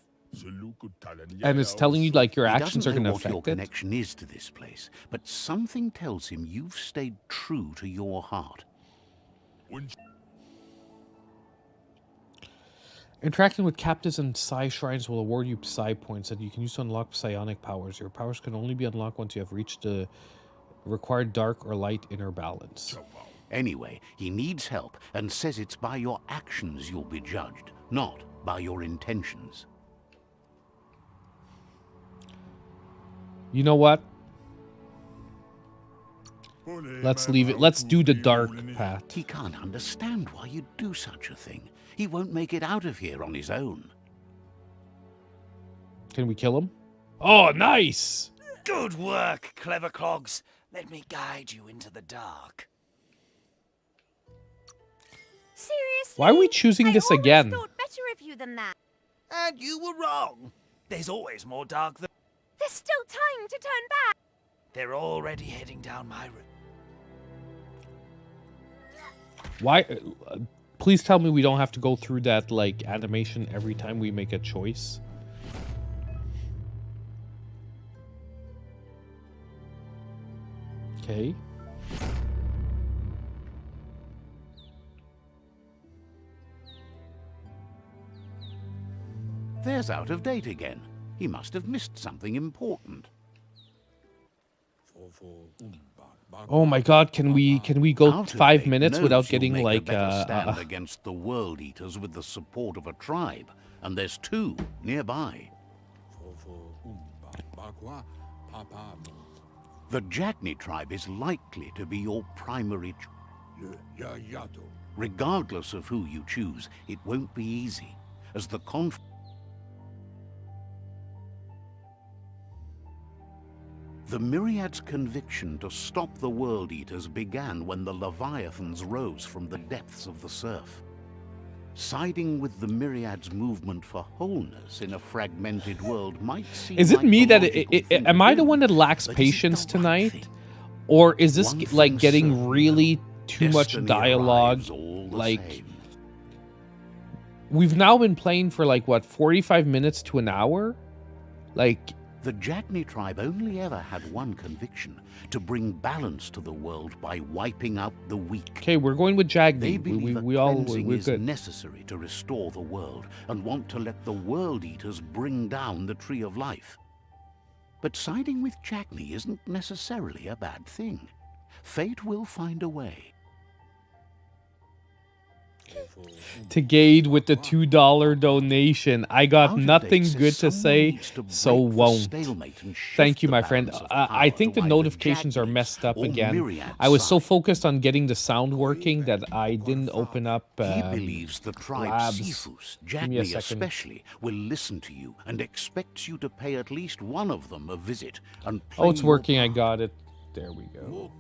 And it's telling you like your actions are going to affect it. He doesn't know what your connection is to this place, but something tells him you've stayed true to your heart. Interacting with captives and psi shrines will award you psi points that you can use to unlock psionic powers. Your powers can only be unlocked once you have reached the required dark or light inner balance. Anyway, he needs help and says it's by your actions you'll be judged, not by your intentions. You know what? Let's leave it. Let's do the dark path. He can't understand why you'd do such a thing. He won't make it out of here on his own. Can we kill him? Oh, nice! Good work, clever clogs. Let me guide you into the dark. Seriously? Why are we choosing this again? I always thought better of you than that. And you were wrong. There's always more dark than... There's still time to turn back. They're already heading down my route. Why? Please tell me we don't have to go through that, like, animation every time we make a choice. Okay. There's out of date again. He must have missed something important. Oh my God! Can we go Out of 5 date minutes knows without you'll getting make like a better stand against the World Eaters with the support of a tribe, and there's 2 nearby. The Jagni tribe is likely to be your primary regardless of who you choose, it won't be easy, as the The Myriad's conviction to stop the World Eaters began when the Leviathans rose from the depths of the surf. Siding with the Myriad's movement for wholeness in a fragmented world might seem Is it like me the that logical thing am to I the do, one that lacks but is it patience the right tonight, thing? or is this One like thing's getting certain, really too much destiny dialogue? arrives all the Like, same. we've now been playing for like what, 45 minutes to an hour? Like, The Jagni tribe only ever had one conviction: to bring balance to the world by wiping out the weak. okay, we're going with They Jagni. believe We're is good. necessary to restore the world and want to let the World Eaters bring down the Tree of Life. But siding with Jagni isn't necessarily a bad thing. Fate will find a way. To Gade with the $2 donation. I got Out of nothing date says good to someone say, needs to so break the won't. stalemate and shift Thank you, the my friend. balance of I power think the to either notifications are Jagni's messed up or again. Myriad's I was so side. focused on getting the sound working that I didn't open up He believes the tribe labs. Sifus, Give me a Jagni second. especially, will listen to you and expects you to pay at least one of them a visit and Oh, it's play your working. I part. got it. There we go.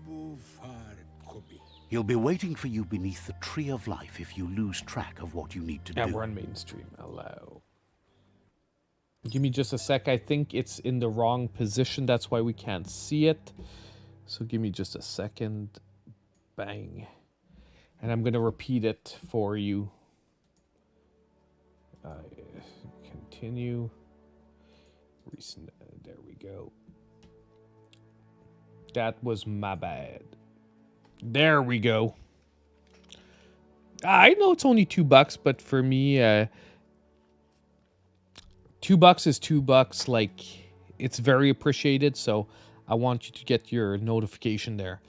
He'll be waiting for you beneath the Tree of Life if you lose track of what you need to Yeah, do. we're on mainstream. Hello. Give me just a sec. I think it's in the wrong position. That's why we can't see it. So give me just a second. Bang. And I'm going to repeat it for you. Continue. Recent. There we go. That was my bad. There we go. I know it's only $2, but for me, $2 is $2. Like, it's very appreciated. So I want you to get your notification there.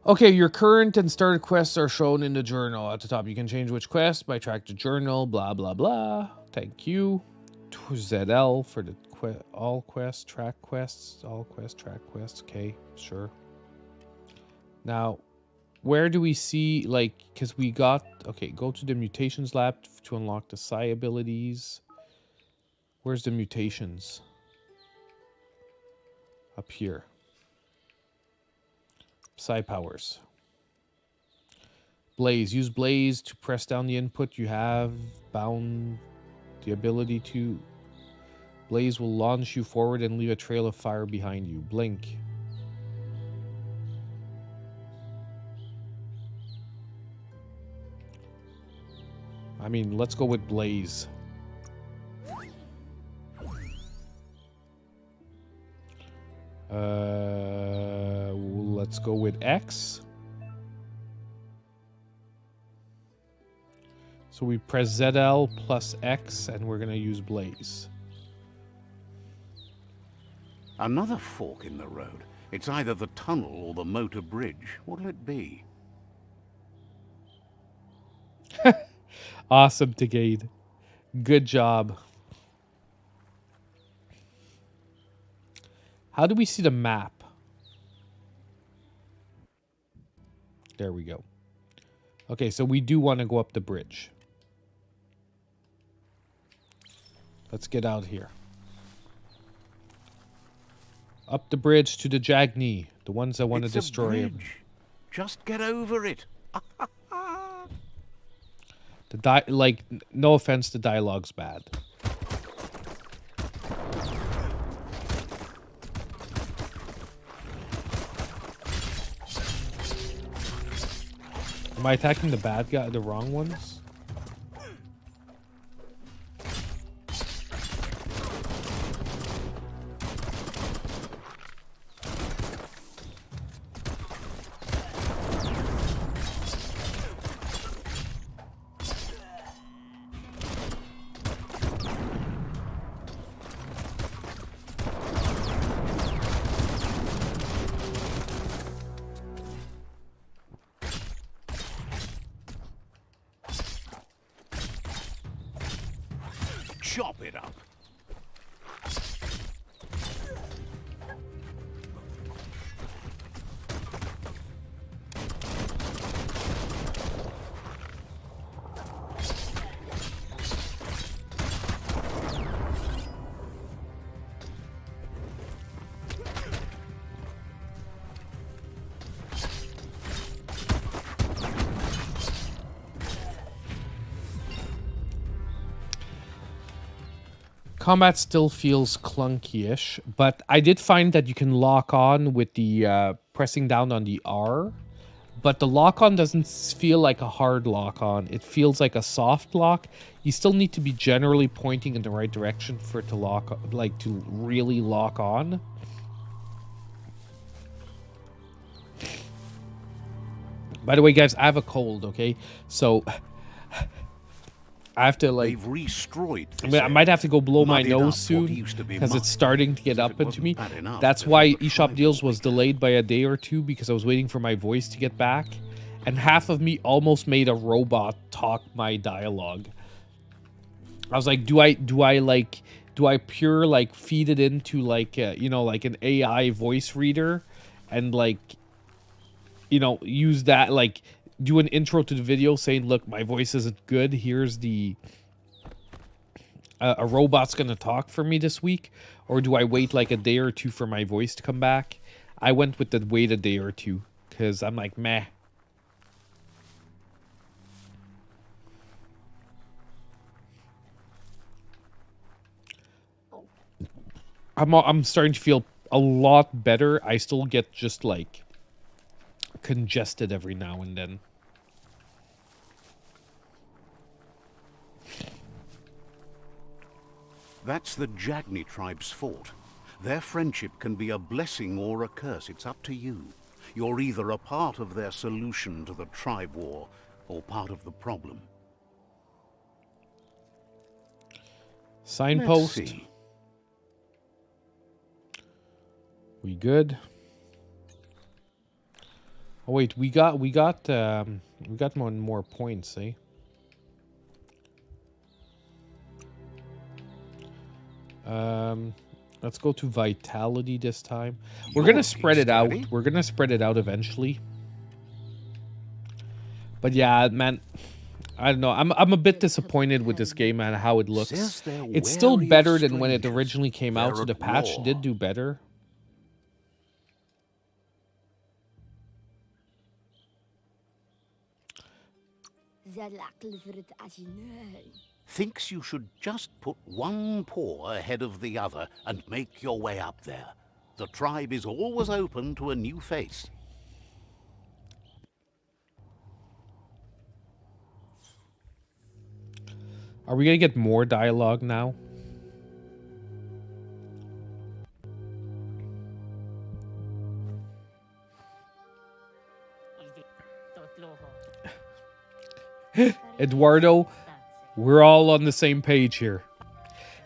Okay, your current and started quests are shown in the journal at the top. You can change which quest by track the journal. Blah blah blah. Thank you. ZL for the all quests, track quests, all quests, track quests. Okay, sure. Now, where do we see, like, because we got, okay, go to the mutations lab to unlock the psi abilities. Where's the mutations? Up here. Psi powers. Blaze. Use Blaze to press down the input. You have bound the ability to. Blaze will launch you forward and leave a trail of fire behind you. Blink. I mean, let's go with Blaze. Let's go with X. So we press ZL plus X, and we're gonna use Blaze. Another fork in the road. It's either the tunnel or the motor bridge. What'll it be? Awesome, Tagade. Good job. How do we see the map? There we go. Okay, so we do want to go up the bridge. Let's get out here. Up the bridge to the Jagni, the ones that want to destroy him. Just get over it. No offense, the dialogue's bad. Am I attacking the bad guy, the wrong ones? Chop it up. Combat still feels clunky-ish, but I did find that you can lock on with the pressing down on the R, but the lock-on doesn't feel like a hard lock-on. It feels like a soft lock. You still need to be generally pointing in the right direction for it to lock, like to really lock on. By the way, guys, I have a cold, okay? So I have to like. They've destroyed. I might have to go blow my nose soon because it's starting to get up into me. That's why eShop Deals was delayed by a day or two, because I was waiting for my voice to get back, and half of me almost made a robot talk my dialogue. I was like, do I pure like feed it into like like an AI voice reader, and like use that, like do an intro to the video saying, look, my voice isn't good, here's the a robot's gonna talk for me this week? Or do I wait like a day or two for my voice to come back? I went with the wait a day or two because I'm like, meh. I'm starting to feel a lot better. I still get just like congested every now and then. That's the Jagni tribe's fault. Their friendship can be a blessing or a curse. It's up to you. You're either a part of their solution to the tribe war or part of the problem. Signpost. Let's see. We good? Oh wait, we got more points, eh? Let's go to vitality this time. We're gonna spread it out. We're gonna spread it out eventually. But yeah, man, I don't know. I'm a bit disappointed with this game and how it looks. It's still better than when it originally came out, so the patch did do better. Thinks you should just put one paw ahead of the other and make your way up there. The tribe is always open to a new face. Are we gonna get more dialogue now? Eduardo, We're all on the same page here.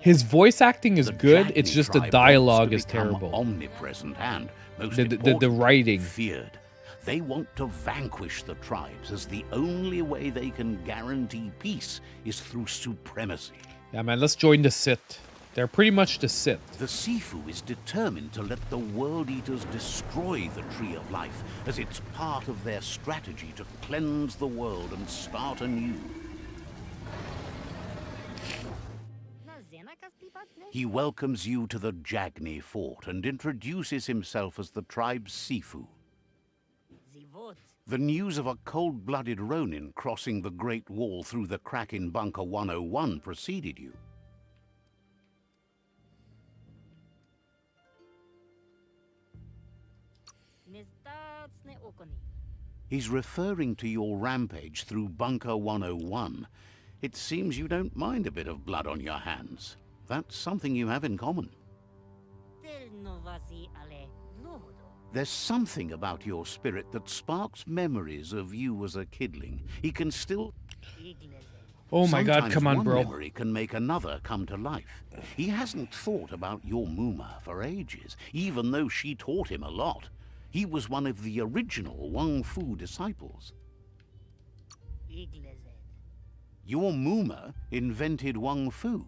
His voice acting is The good. It's Jagni just the tribe dialogue wants is to become terrible. Omnipresent and, most The importantly, writing. feared. They want to vanquish the tribes, as the only way they can guarantee peace is through supremacy. Yeah, man, let's join the Sith. They're pretty much the Sith. The Sifu is determined to let the World Eaters destroy the Tree of Life, as it's part of their strategy to cleanse the world and start anew. He welcomes you to the Jagni fort and introduces himself as the tribe's Sifu. The news of a cold-blooded Ronin crossing the Great Wall through the crack in Bunker 101 preceded you. He's referring to your rampage through Bunker 101. It seems you don't mind a bit of blood on your hands. That's something you have in common. There's something about your spirit that sparks memories of you as a kidling. He can still... Oh my god, Sometimes come on, one bro. memory can make another come to life. He hasn't thought about your Muma for ages, even though she taught him a lot. He was one of the original Wang Fu disciples. Your Muma invented Wang Fu.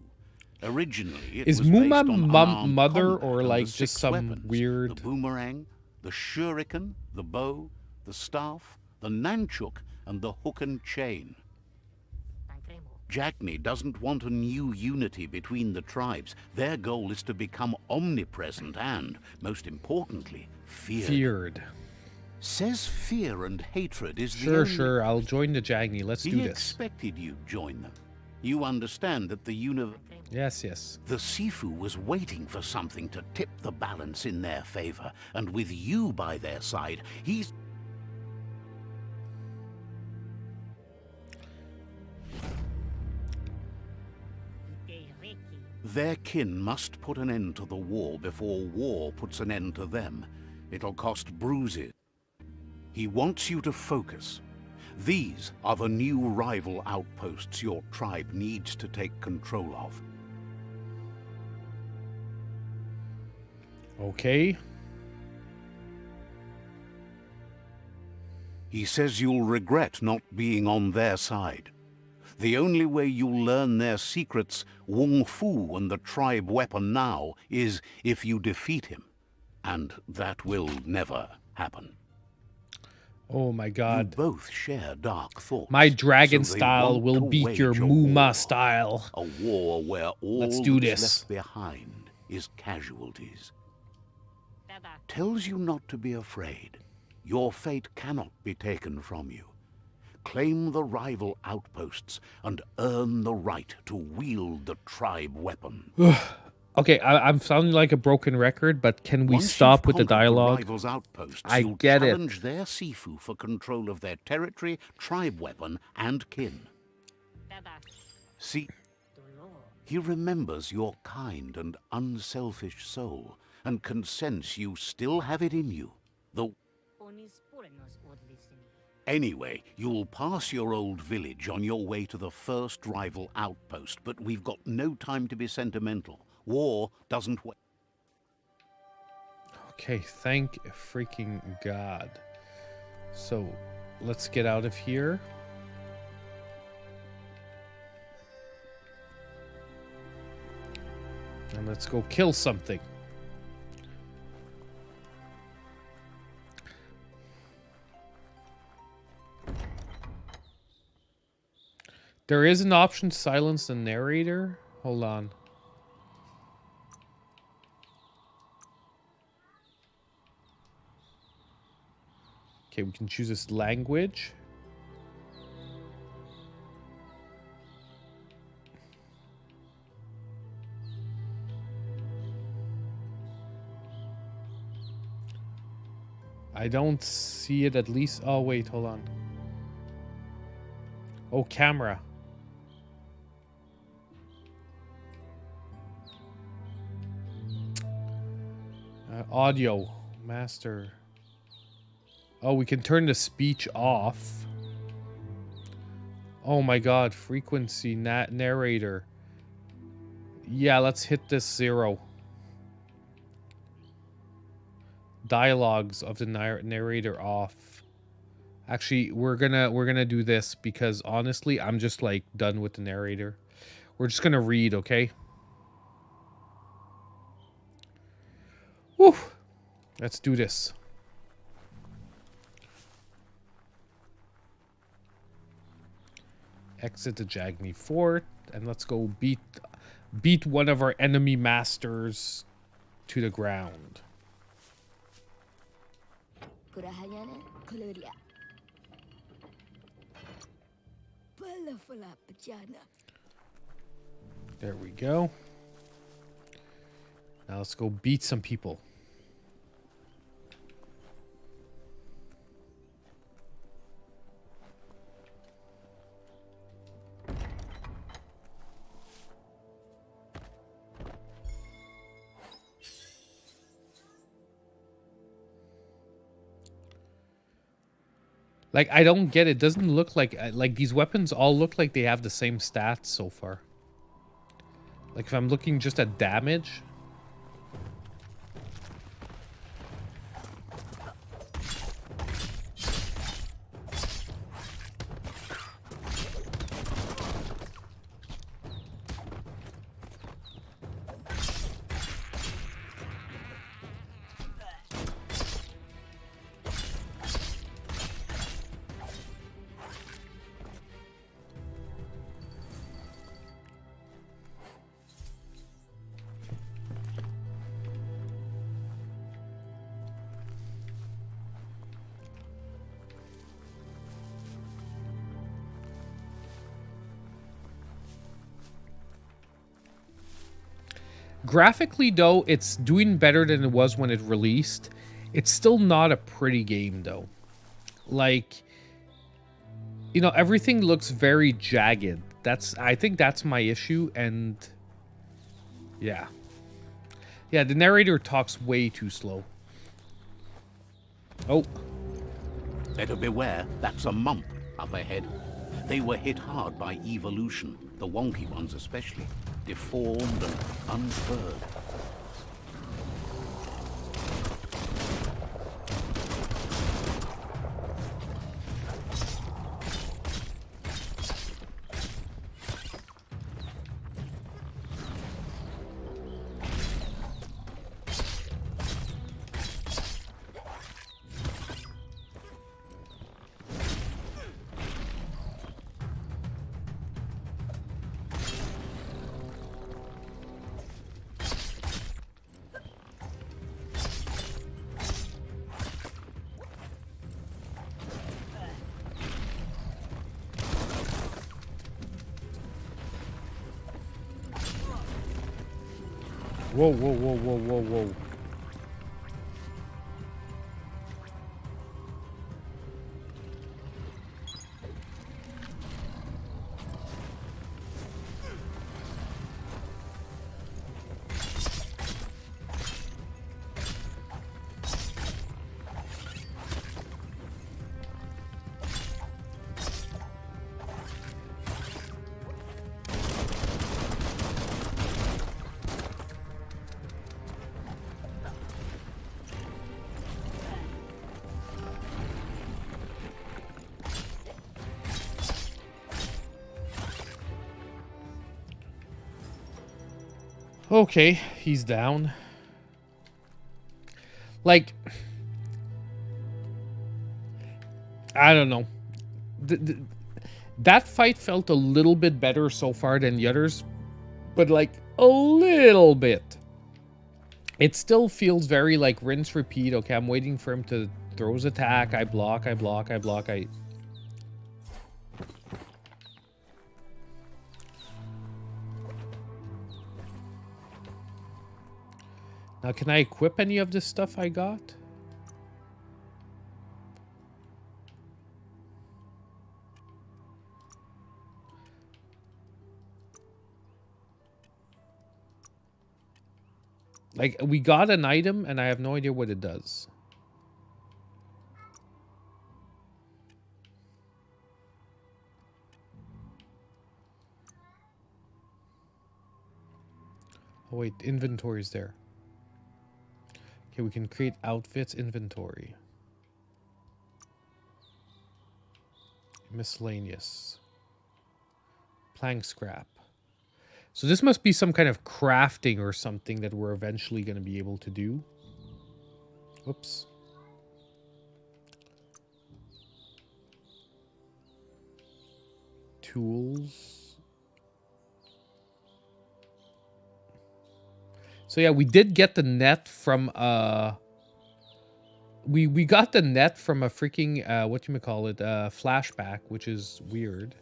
Originally, it Is was Muma based on unarmed mother combat or and like the just 6 some weapons, weird... The boomerang, the shuriken, the bow, the staff, the nunchuk, and the hook and chain. Jagni doesn't want a new unity between the tribes. Their goal is to become omnipresent and, most importantly, feared. Says fear and hatred is the only... Sure, I'll join the Jagni. Let's do He this. expected you'd join them. You understand that the universe... Yes. The Sifu was waiting for something to tip the balance in their favor, and with you by their side, he's... Their kin must put an end to the war before war puts an end to them. It'll cost bruises. He wants you to focus. These are the new rival outposts your tribe needs to take control of. Okay. He says you'll regret not being on their side. The only way you'll learn their secrets, Wung Fu and the tribe weapon now, is if you defeat him. And that will never happen. Oh my god. You both share dark thoughts. My dragon so they style want will to beat wage your a Muma war. style. A war where all Let's do that's this. left behind is casualties. Tells you not to be afraid. Your fate cannot be taken from you. Claim the rival outposts and earn the right to wield the tribe weapon. Okay, I'm sounding like a broken record, but can we Once stop you've with the conquered dialogue? rivals' outposts, I you'll get it. challenge their Sifu for control of their territory, tribe weapon, and kin. See, he remembers your kind and unselfish soul, and can sense you still have it in you. Though anyway, you'll pass your old village on your way to the first rival outpost, but we've got no time to be sentimental. War doesn't wait. Okay, thank freaking God. So, let's get out of here. And let's go kill something. There is an option to silence the narrator. Hold on. Okay, we can choose this language. I don't see it at least. Oh, wait, hold on. Oh, camera. Audio. Master. Oh, we can turn the speech off. Oh my god, frequency, narrator. Yeah, let's hit this 0. Dialogues of the narrator off. Actually, we're gonna do this because honestly, I'm just like done with the narrator. We're just gonna read, okay? Whew. Let's do this. Exit the Jagni Fort, and let's go beat one of our enemy masters to the ground. There we go. Now let's go beat some people. Like, I don't get it. Doesn't look like these weapons all look like they have the same stats so far. Like, if I'm looking just at damage. Graphically, though, it's doing better than it was when it released. It's still not a pretty game, though. Like, you know, everything looks very jagged. I think that's my issue, and yeah. Yeah, the narrator talks way too slow. Oh. Better beware, that's a mump up ahead. They were hit hard by evolution, the wonky ones especially. Deformed and unfurred. Whoa, whoa, whoa, whoa, whoa, whoa. Okay, he's down. Like, I don't know. That fight felt a little bit better so far than the others, but like a little bit. It still feels very like rinse, repeat. Okay, I'm waiting for him to throw his attack. I block, I block, I block, I... Now, can I equip any of this stuff I got? Like, we got an item, and I have no idea what it does. Oh, wait, inventory's there. Okay, we can create outfits inventory. Miscellaneous. Plank scrap. So this must be some kind of crafting or something that we're eventually going to be able to do. Whoops. Tools. So yeah, we did get the net from we got the net from a freaking whatchamacallit, flashback, which is weird.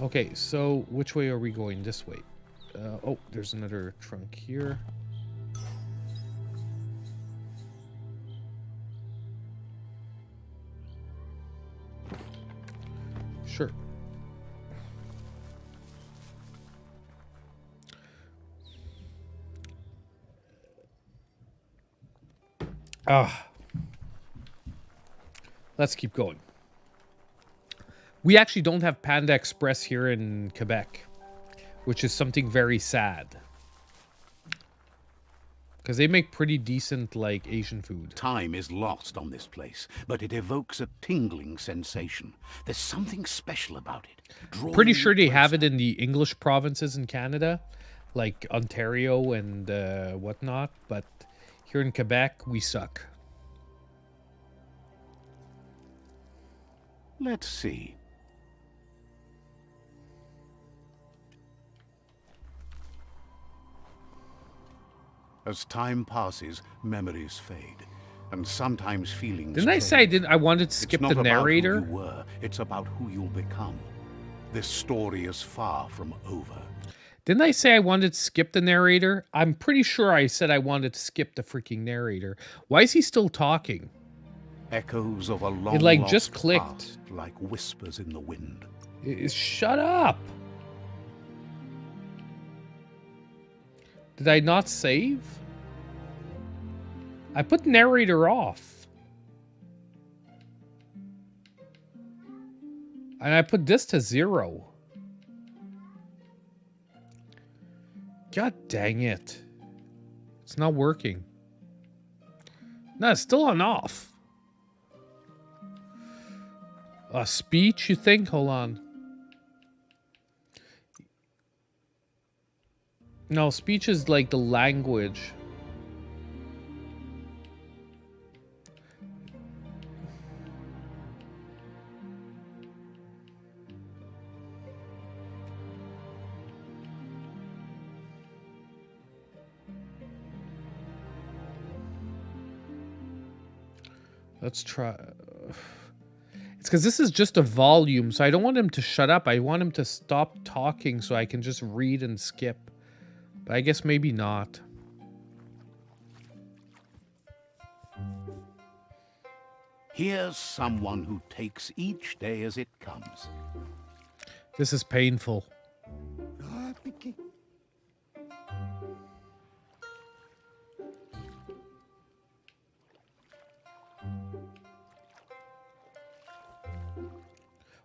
Okay, so which way are we going? This way. Oh, there's another trunk here. Sure. Let's keep going. We actually don't have Panda Express here in Quebec, which is something very sad. Because they make pretty decent, like, Asian food. Time is lost on this place, but it evokes a tingling sensation. There's something special about it. Pretty sure they have it in the English provinces in Canada, like Ontario and whatnot, but here in Quebec, we suck. Let's see. As time passes, memories fade, and sometimes feelings. Didn't I say I wanted to skip the narrator? It's not about who you were, it's about who you'll become. This story is far from over. Didn't I say I wanted to skip the narrator? I'm pretty sure I said I wanted to skip the freaking narrator. Why is he still talking? Echoes of a long It like lost just clicked. past, like whispers in the wind. Shut up. Did I not save? I put narrator off. And I put this to 0. God dang it. It's not working. No, it's still on off. Speech, you think? Hold on. No, speech is like the language. Let's try. It's because this is just a volume, so I don't want him to shut up. I want him to stop talking so I can just read and skip. But I guess maybe not. Here's someone who takes each day as it comes. This is painful.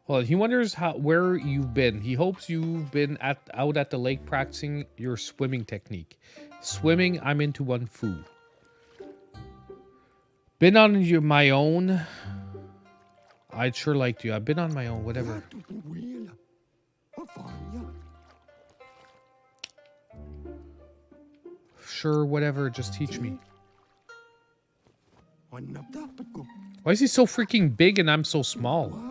Well, he wonders where you've been. He hopes you've been out at the lake practicing your swimming technique. Swimming, I'm into one foo. Been on my own. I'd sure like to. I've been on my own, whatever. Sure, whatever, just teach me. Why is he so freaking big and I'm so small?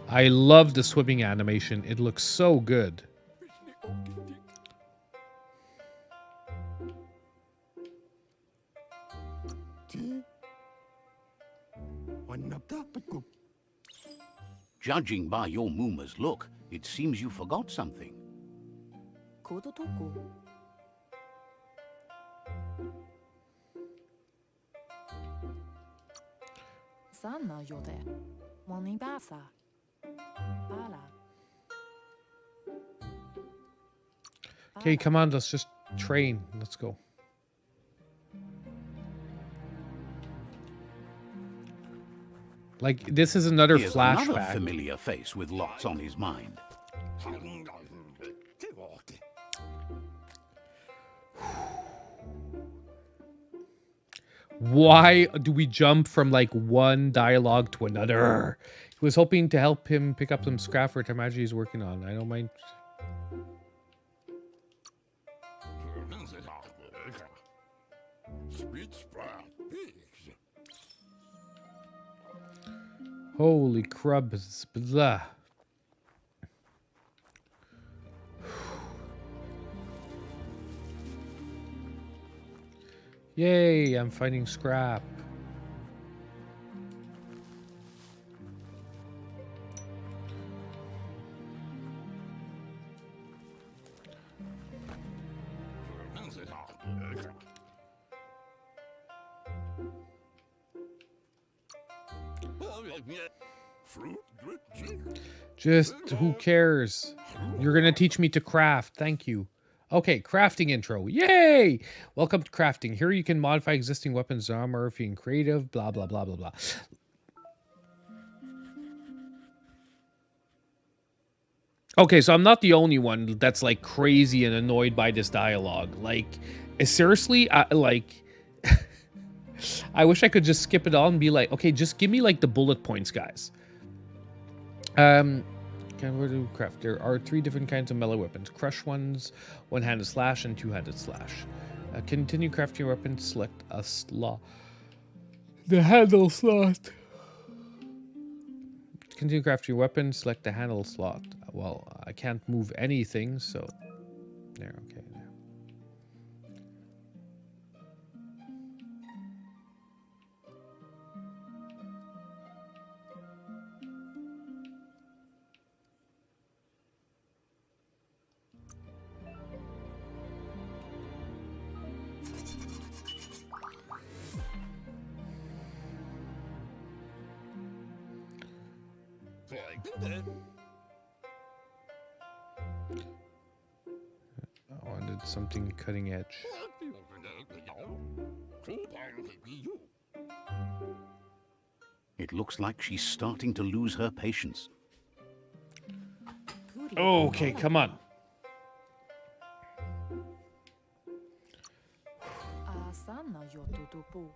I love the swimming animation. It looks so good. Judging by your Mooma's look, it seems you forgot something. Sana yote. Wanibasa. Bala. Okay, come on, let's just train. Let's go. Like, this is another Here's another flashback. familiar face with lots on his mind. Why do we jump from like one dialogue to another? He was hoping to help him pick up some scrap for technology he's working on. I don't mind. Holy crubs. Blah. Yay, I'm finding scrap. Just who cares? You're gonna teach me to craft. Thank you. Okay, crafting intro. Yay! Welcome to crafting. Here you can modify existing weapons, armor, if you're creative, blah, blah, blah, blah, blah. Okay, so I'm not the only one that's like crazy and annoyed by this dialogue. Like, seriously, like, I wish I could just skip it all and be like, okay, just give me like the bullet points, guys. Where do craft? There are 3 different kinds of melee weapons: crush ones, one-handed slash, and two-handed slash. Continue crafting your weapon. Select a slot. The handle slot. Continue crafting your weapon. Select the handle slot. Well, I can't move anything, so there. Okay. I wanted something cutting edge. It looks like she's starting to lose her patience. Okay, come on. Asana yotutupu.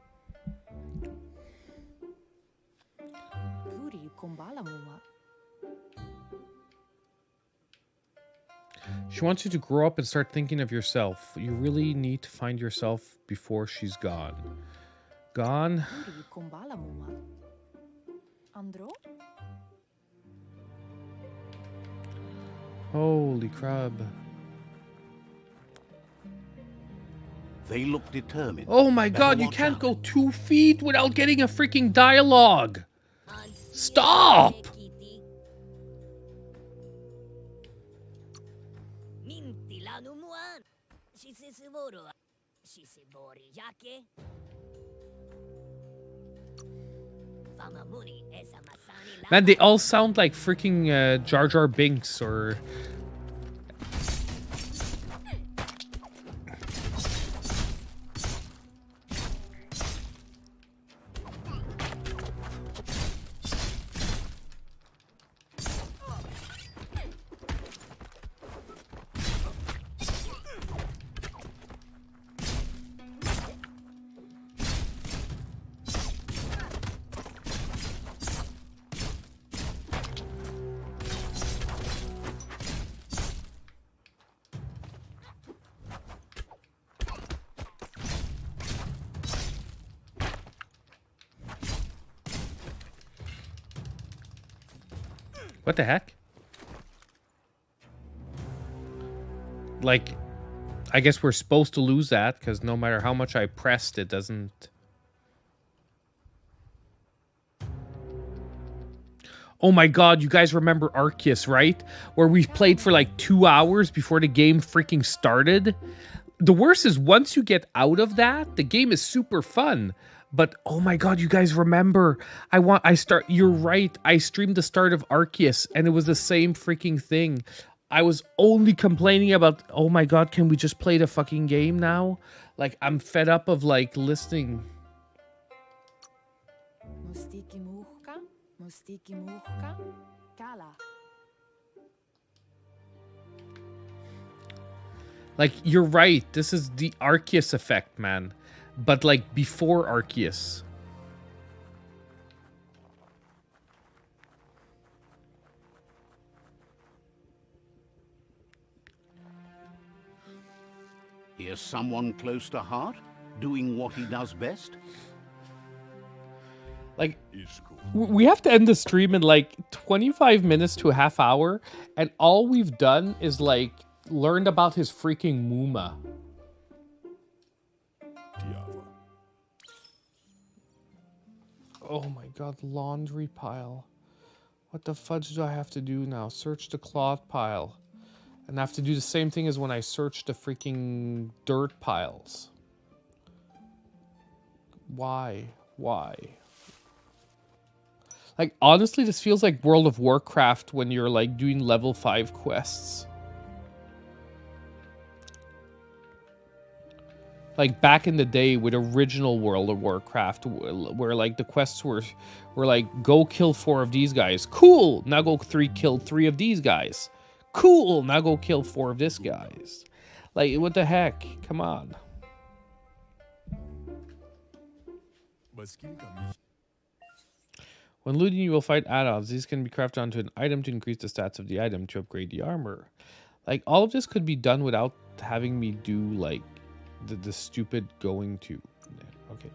Puri kumbala muma. She wants you to grow up and start thinking of yourself. You really need to find yourself before she's gone. Gone? Puri kumbala muma. Andro? Holy crap. They look determined. Oh my Better god, you watch can't out. go 2 feet without getting a freaking dialogue. Stop! Man, they all sound like freaking Jar Jar Binks or... What the heck? Like, I guess we're supposed to lose that, because no matter how much I pressed, it doesn't... Oh my god, you guys remember Arceus, right? Where we played for like 2 hours before the game freaking started? The worst is once you get out of that, the game is super fun. But oh my god, you guys remember? You're right. I streamed the start of Arceus and it was the same freaking thing. I was only complaining about, oh my god, can we just play the fucking game now? Like, I'm fed up of like listening. Mustiki muhka, kala. Like, you're right. This is the Arceus effect, man. But like before Arceus. Here's someone close to heart, doing what he does best. Like, we have to end the stream in like 25 minutes to a half hour, and all we've done is like learned about his freaking Muma. Oh my god, laundry pile. What the fudge do I have to do now? Search the cloth pile. And I have to do the same thing as when I search the freaking dirt piles. Why? Why? Like, honestly, this feels like World of Warcraft when you're like doing level 5 quests. Like back in the day with original World of Warcraft, where like the quests were like, go kill 4 of these guys. Cool! Now go kill 3 of these guys. Cool! Now go kill 4 of this guys. Like, what the heck? Come on. When looting, you will fight add-ons. These can be crafted onto an item to increase the stats of the item to upgrade the armor. Like, all of this could be done without having me do, like, the stupid going to. Okay.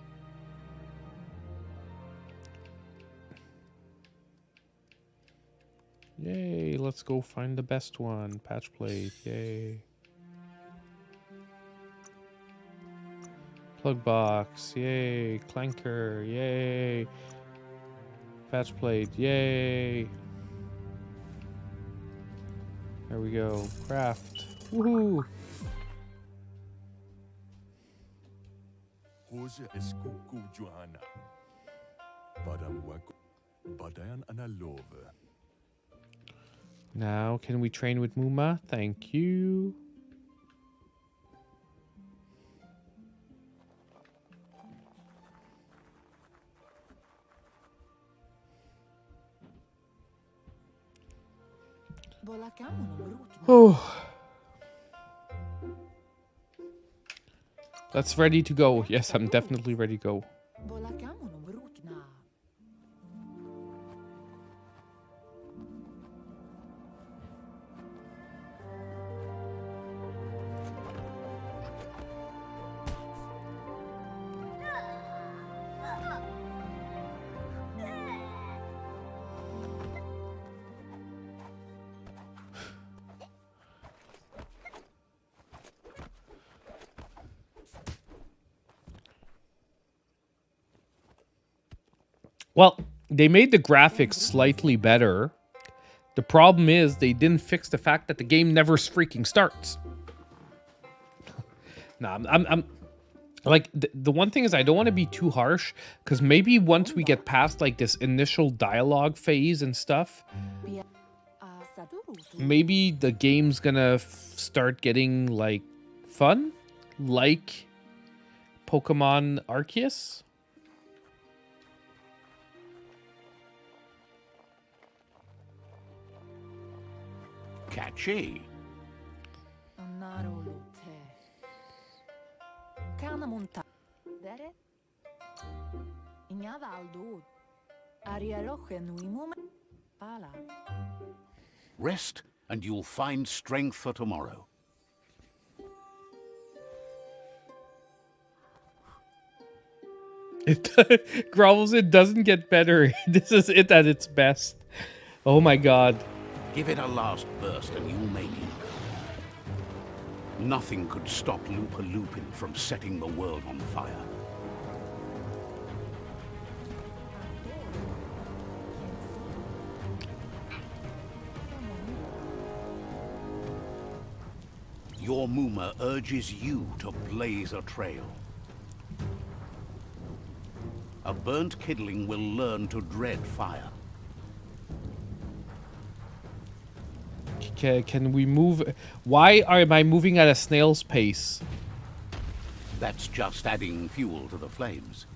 Yay, let's go find the best one. Patch plate, yay. Plug box, yay. Clanker, yay. Patch plate, yay. There we go. Craft. Woohoo! Now, can we train with Muma? Thank you. Oh. That's ready to go. Yes, I'm definitely ready to go. Well, they made the graphics slightly better. The problem is they didn't fix the fact that the game never freaking starts. Nah, I'm like, the one thing is I don't want to be too harsh, because maybe once we get past like this initial dialogue phase and stuff, maybe the game's gonna start getting like fun, like Pokemon Arceus. Catchy. Rest, and you'll find strength for tomorrow. It grovels. It doesn't get better. This is it at its best. Oh my god. Give it a last burst and you'll make it. Nothing could stop Looper Lupin from setting the world on fire. Your Muma urges you to blaze a trail. burnt kidling will learn to dread fire. Can we move? Why am I moving at a snail's pace? That's just adding fuel to the flames.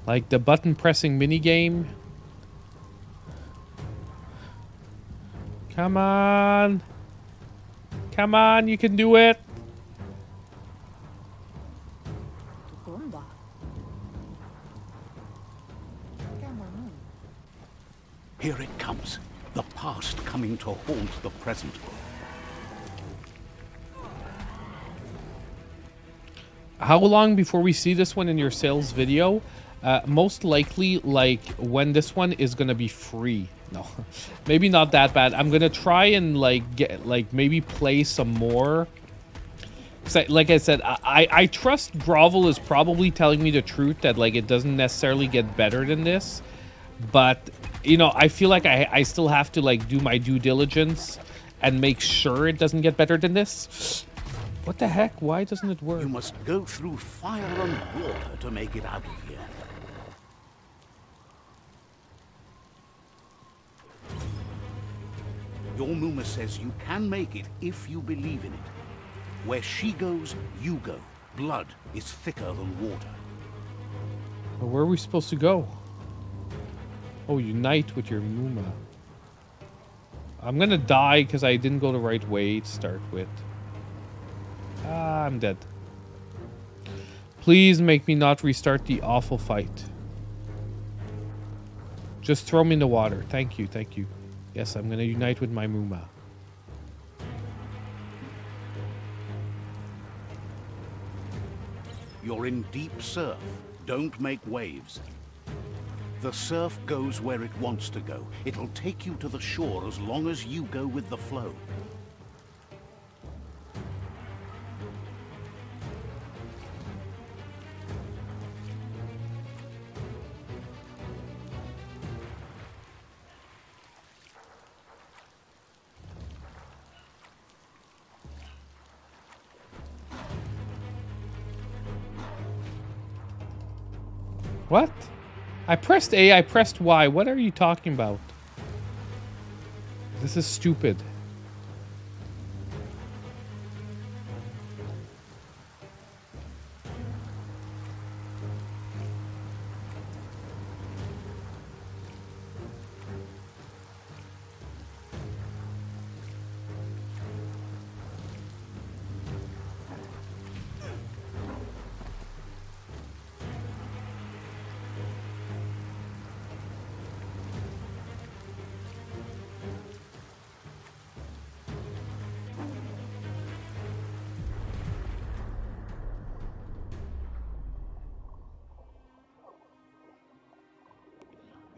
Like the button pressing minigame. Come on. Come on, you can do it. Bomba. Gamanu. Here it comes. The past coming to haunt the present. How long before we see this one in your sales video? Most likely, like, when this one is gonna be free. No, maybe not that bad. I'm gonna try and, like, get, like, maybe play some more. Like I said, I trust Grovel is probably telling me the truth that, like, it doesn't necessarily get better than this. But, you know, I feel like I still have to, like, do my due diligence and make sure it doesn't get better than this. What the heck? Why doesn't it work? You must go through fire and water to make it out of here. Your Muma says you can make it if you believe in it. Where she goes, you go. Blood is thicker than water. Well, where are we supposed to go? Oh, unite with your Muma. I'm gonna die because I didn't go the right way to start with. Ah, I'm dead. Please make me not restart the awful fight. Just throw me in the water. Thank you, thank you. Yes, I'm gonna unite with my Muma. You're in deep surf. Don't make waves. The surf goes where it wants to go. It'll take you to the shore as long as you go with the flow. What? I pressed A, I pressed Y. What are you talking about? This is stupid.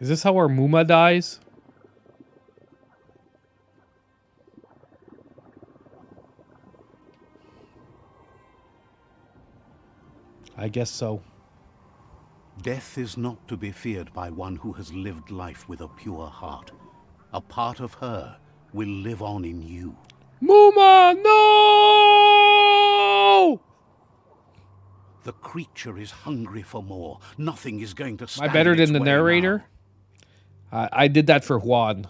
Is this how our Muma dies? I guess so. Death is not to be feared by one who has lived life with a pure heart. A part of her will live on in you. Muma, no! The creature is hungry for more. Nothing is going to Am stand I better in its than the way narrator? now. I did that for Juan.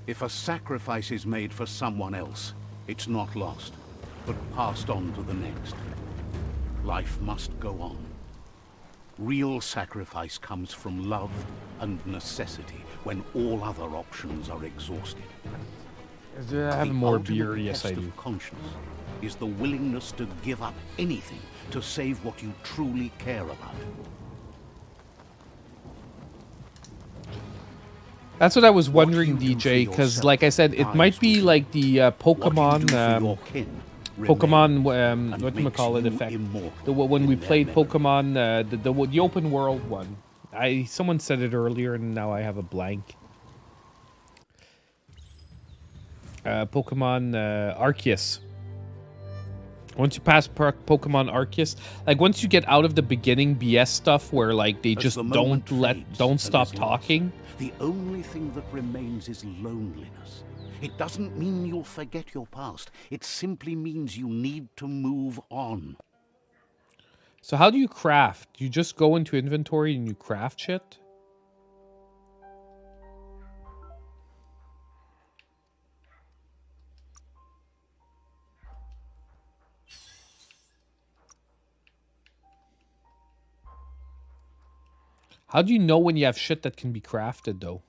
If a sacrifice is made for someone else, it's not lost, but passed on to the next. Life must go on. Real sacrifice comes from love and necessity when all other options are exhausted. I have The more ultimate beer. Yes, test I do. of conscience is the willingness to give up anything to save what you truly care about. That's what I was wondering, you do for DJ, because, yourself like I said, it dies might be with you. like the What you Pokemon, do for your kin Pokemon, remains and whatchamacallit makes you effect. immortal When we in their played memory. Pokemon, the open world one. Someone said it earlier, and now I have a blank. Pokemon Arceus. Once you pass Pokemon Arceus, like once you get out of the beginning BS stuff where like they just don't stop talking. The only thing that remains is loneliness. It doesn't mean you'll forget your past. It simply means you need to move on. So how do you craft? You just go into inventory and you craft shit? How do you know when you have shit that can be crafted, though?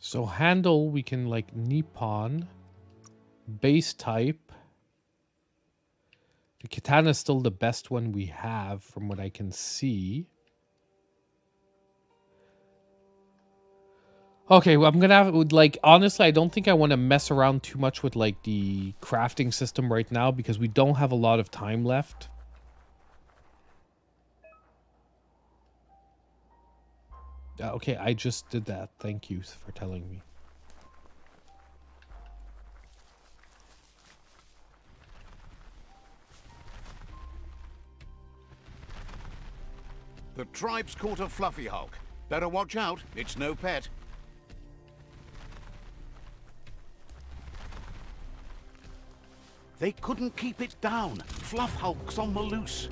So handle, we can like Nippon. Base type. The katana is still the best one we have from what I can see. Okay, well, I'm gonna have, like, honestly, I don't think I want to mess around too much with, like, the crafting system right now because we don't have a lot of time left. Okay, I just did that. Thank you for telling me. The tribe's caught a fluffy hulk. Better watch out, it's no pet. They couldn't keep it down. Fluff hulk's on the loose.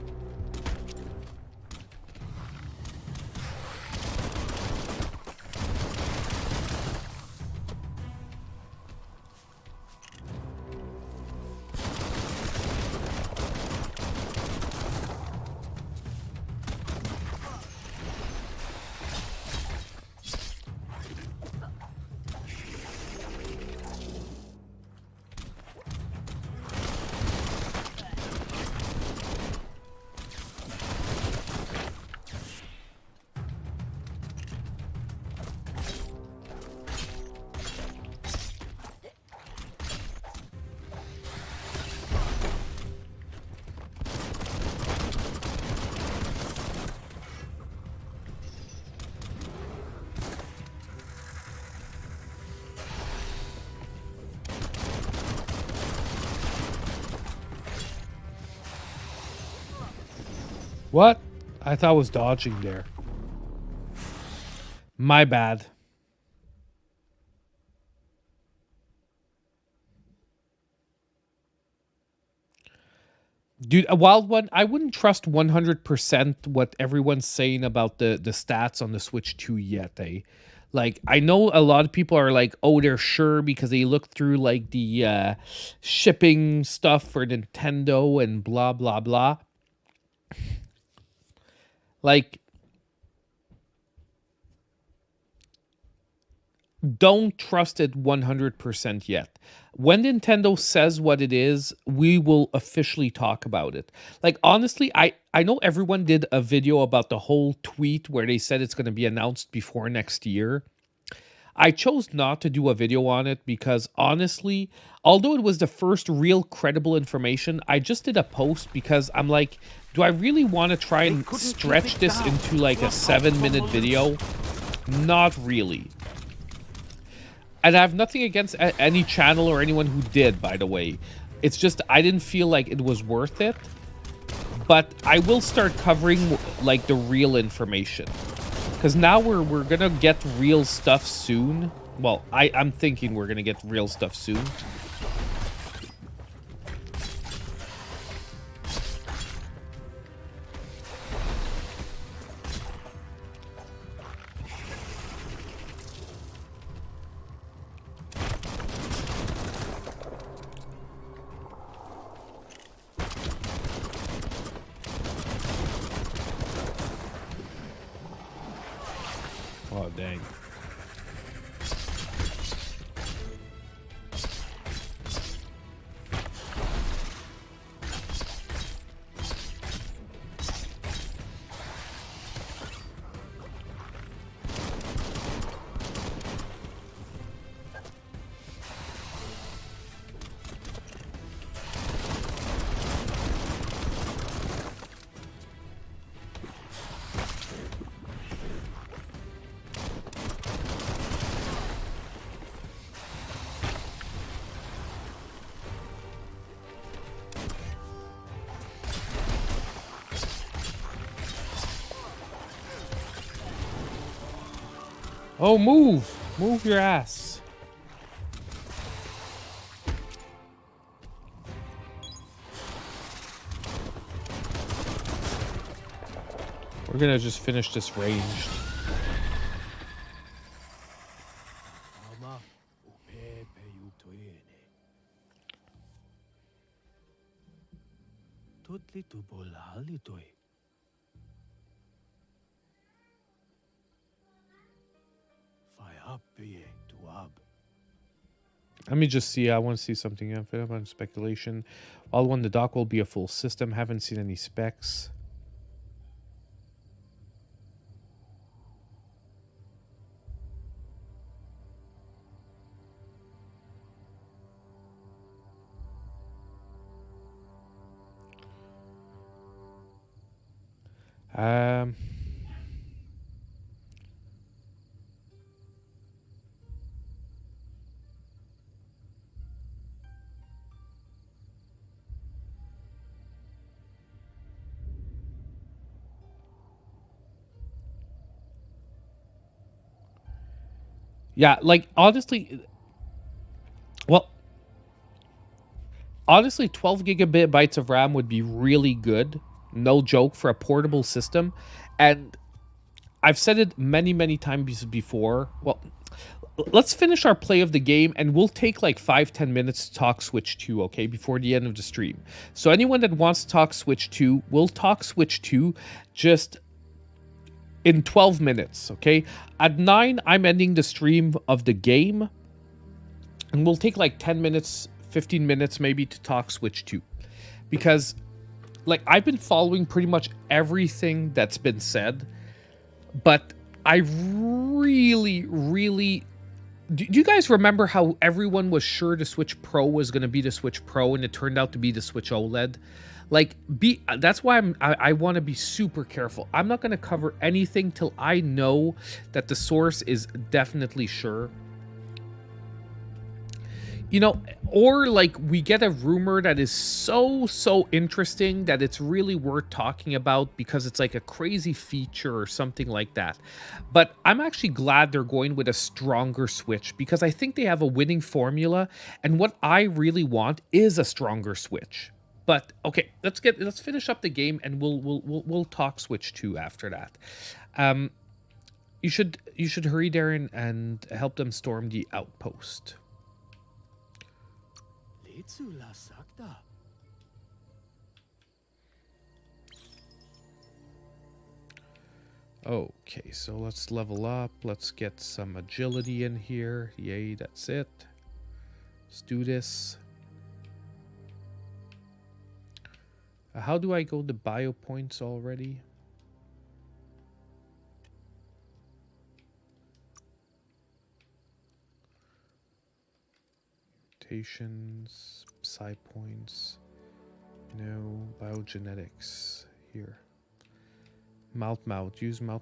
What? I thought I was dodging there. My bad. Dude, a wild one, I wouldn't trust 100% what everyone's saying about the stats on the Switch 2 yet, eh? Like, I know a lot of people are like, oh, they're sure because they look through, like, the shipping stuff for Nintendo and blah, blah, blah. Like, don't trust it 100% yet. When Nintendo says what it is, we will officially talk about it. Like, honestly, I know everyone did a video about the whole tweet where they said it's going to be announced before next year. I chose not to do a video on it because, honestly, although it was the first real credible information, I just did a post because I'm like, do I really want to try and stretch this into like a 7-minute video? Not really. And I have nothing against any channel or anyone who did, by the way. It's just I didn't feel like it was worth it. But I will start covering like the real information. Because now we're gonna get real stuff soon. Well, I'm thinking we're gonna get real stuff soon. Oh, dang. Oh, move! Move your ass. We're gonna just finish this ranged. Let me just see. I want to see something about speculation. All one, the dock will be a full system. Haven't seen any specs. Yeah, like, honestly, well, honestly, 12 gigabytes of RAM would be really good. No joke, for a portable system. And I've said it many, many times before. Well, let's finish our play of the game, and we'll take like 5-10 minutes to talk Switch 2, okay, before the end of the stream. So anyone that wants to talk Switch 2, we'll talk Switch 2 just in 12 minutes, okay? At 9, I'm ending the stream of the game, and we'll take like 10 minutes, 15 minutes maybe to talk Switch 2. Because, like, I've been following pretty much everything that's been said, but I really, really... Do you guys remember how everyone was sure the Switch Pro was going to be the Switch Pro, and it turned out to be the Switch OLED? Like, that's why I want to be super careful. I'm not going to cover anything till I know that the source is definitely sure. You know, or like we get a rumor that is so interesting that it's really worth talking about because it's like a crazy feature or something like that. But I'm actually glad they're going with a stronger Switch because I think they have a winning formula, and what I really want is a stronger Switch. But okay, let's finish up the game, and we'll talk Switch 2 after that. You should hurry there and help them storm the outpost. Okay, so let's level up. Let's get some agility in here. Yay, that's it. Let's do this. How do I go to bio points already? Mutations, psi points. No, biogenetics here. Mouth. Use mouth.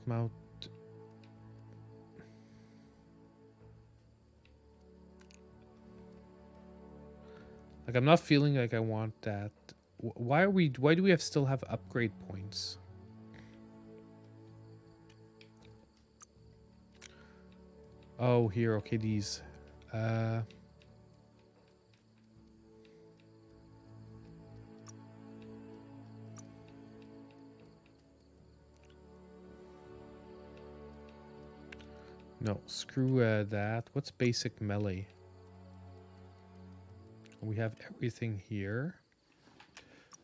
Like, I'm not feeling like I want that. Why do we still have upgrade points? Oh, here, okay, these. No, screw that. What's basic melee? We have everything here.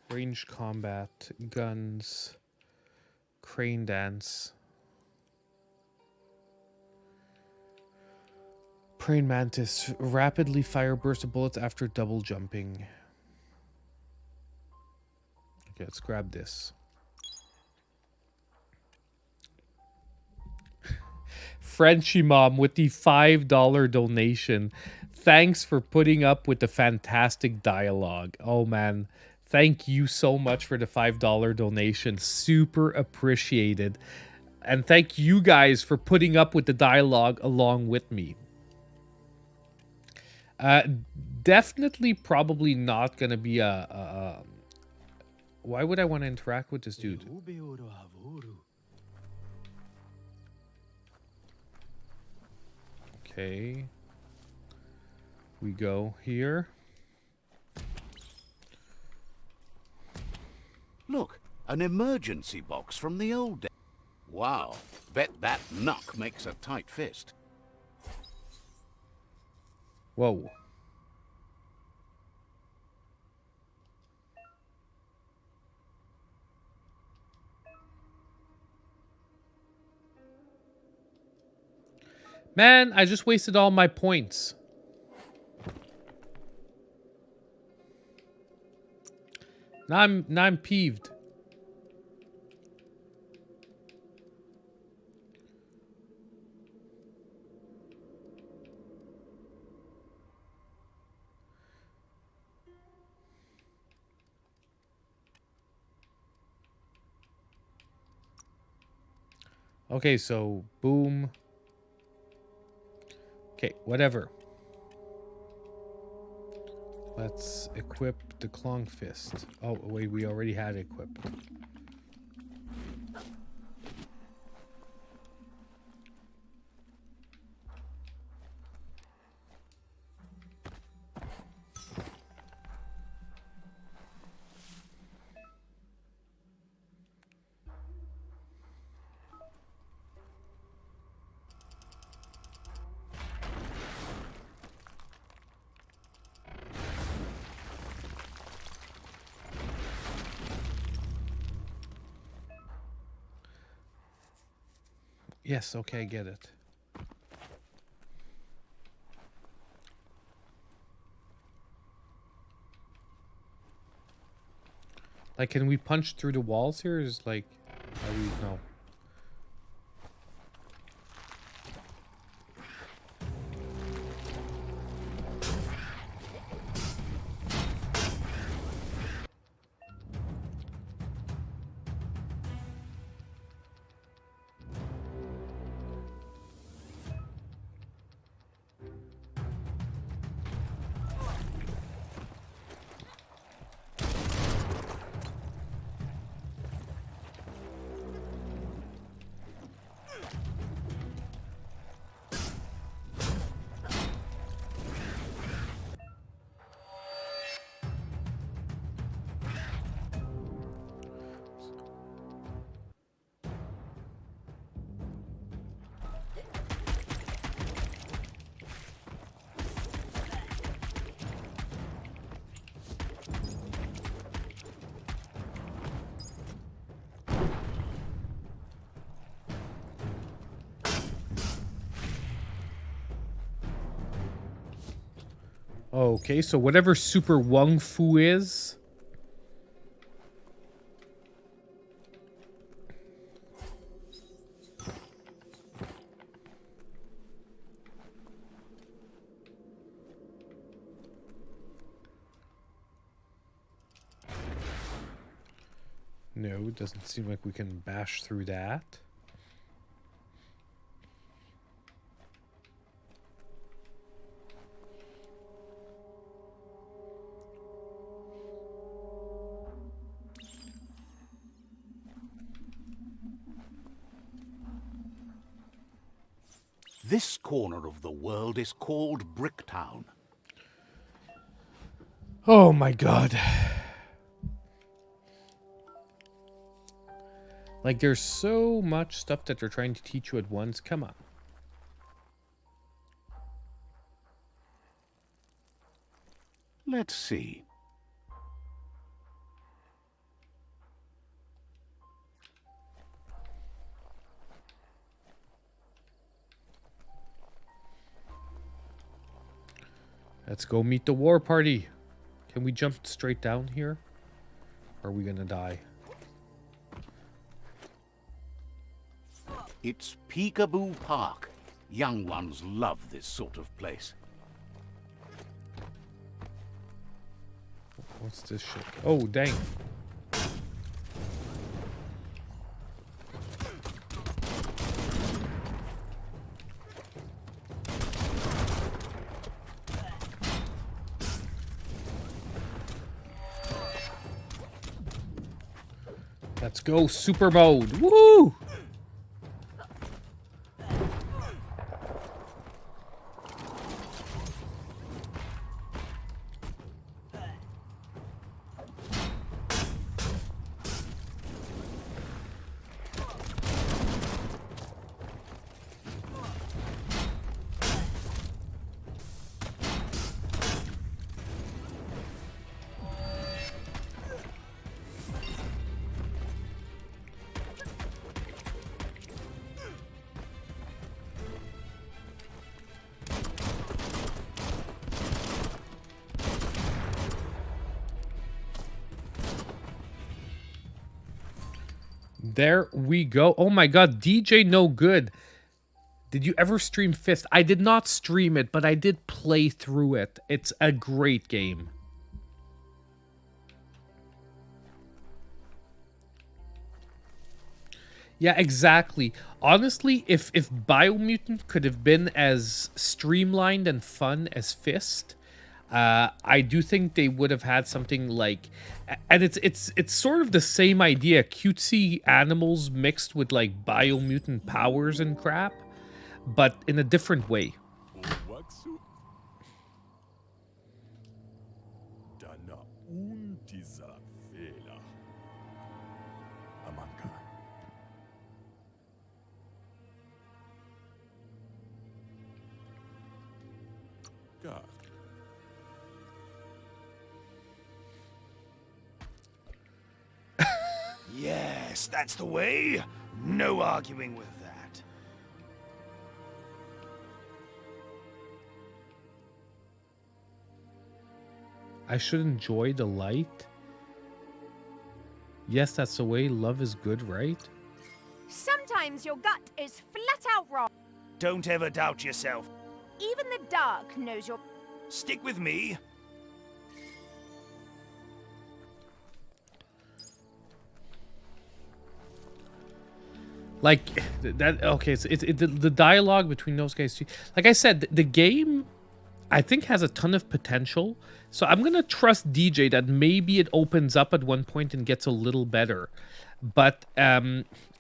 Range combat, guns, crane dance. Praying mantis, rapidly fire burst of bullets after double jumping. Okay, let's grab this. Frenchie Mom with the $5 donation. Thanks for putting up with the fantastic dialogue. Oh man, thank you so much for the $5 donation. Super appreciated. And thank you guys for putting up with the dialogue along with me. Definitely probably not going to be a... Why would I want to interact with this dude? Okay. We go here. Look, an emergency box from the old days. Wow, bet that knuck makes a tight fist. Whoa. Man, I just wasted all my points. Now I'm peeved. Okay, so boom. Okay, whatever. Let's equip the Klong Fist. Oh, wait, we already had it equipped. Yes, okay, I get it. Like, can we punch through the walls here? Is like, are we, no. Okay, so whatever Super Wung Fu is. No, it doesn't seem like we can bash through that. This corner of the world is called Bricktown. Oh my god. Like, there's so much stuff that they're trying to teach you at once. Come on. Let's see. Let's go meet the war party. Can we jump straight down here? Or are we gonna die? It's Peekaboo Park. Young ones love this sort of place. What's this shit? Oh, dang. Let's go super mode. Woo! There we go. Oh my god, DJ No Good. Did you ever stream Fist? I did not stream it, but I did play through it. It's a great game. Yeah, exactly. Honestly, if Biomutant could have been as streamlined and fun as Fist, I do think they would have had something like, and it's sort of the same idea, cutesy animals mixed with like biomutant powers and crap, but in a different way. Yes, that's the way. No arguing with that. I should enjoy the light. Yes, that's the way. Love is good, right? Sometimes your gut is flat out wrong. Don't ever doubt yourself. Even the dark knows your... Stick with me. Like that. Okay, so the dialogue between those guys. Like I said, the game, I think, has a ton of potential. So I'm gonna trust DJ that maybe it opens up at one point and gets a little better. But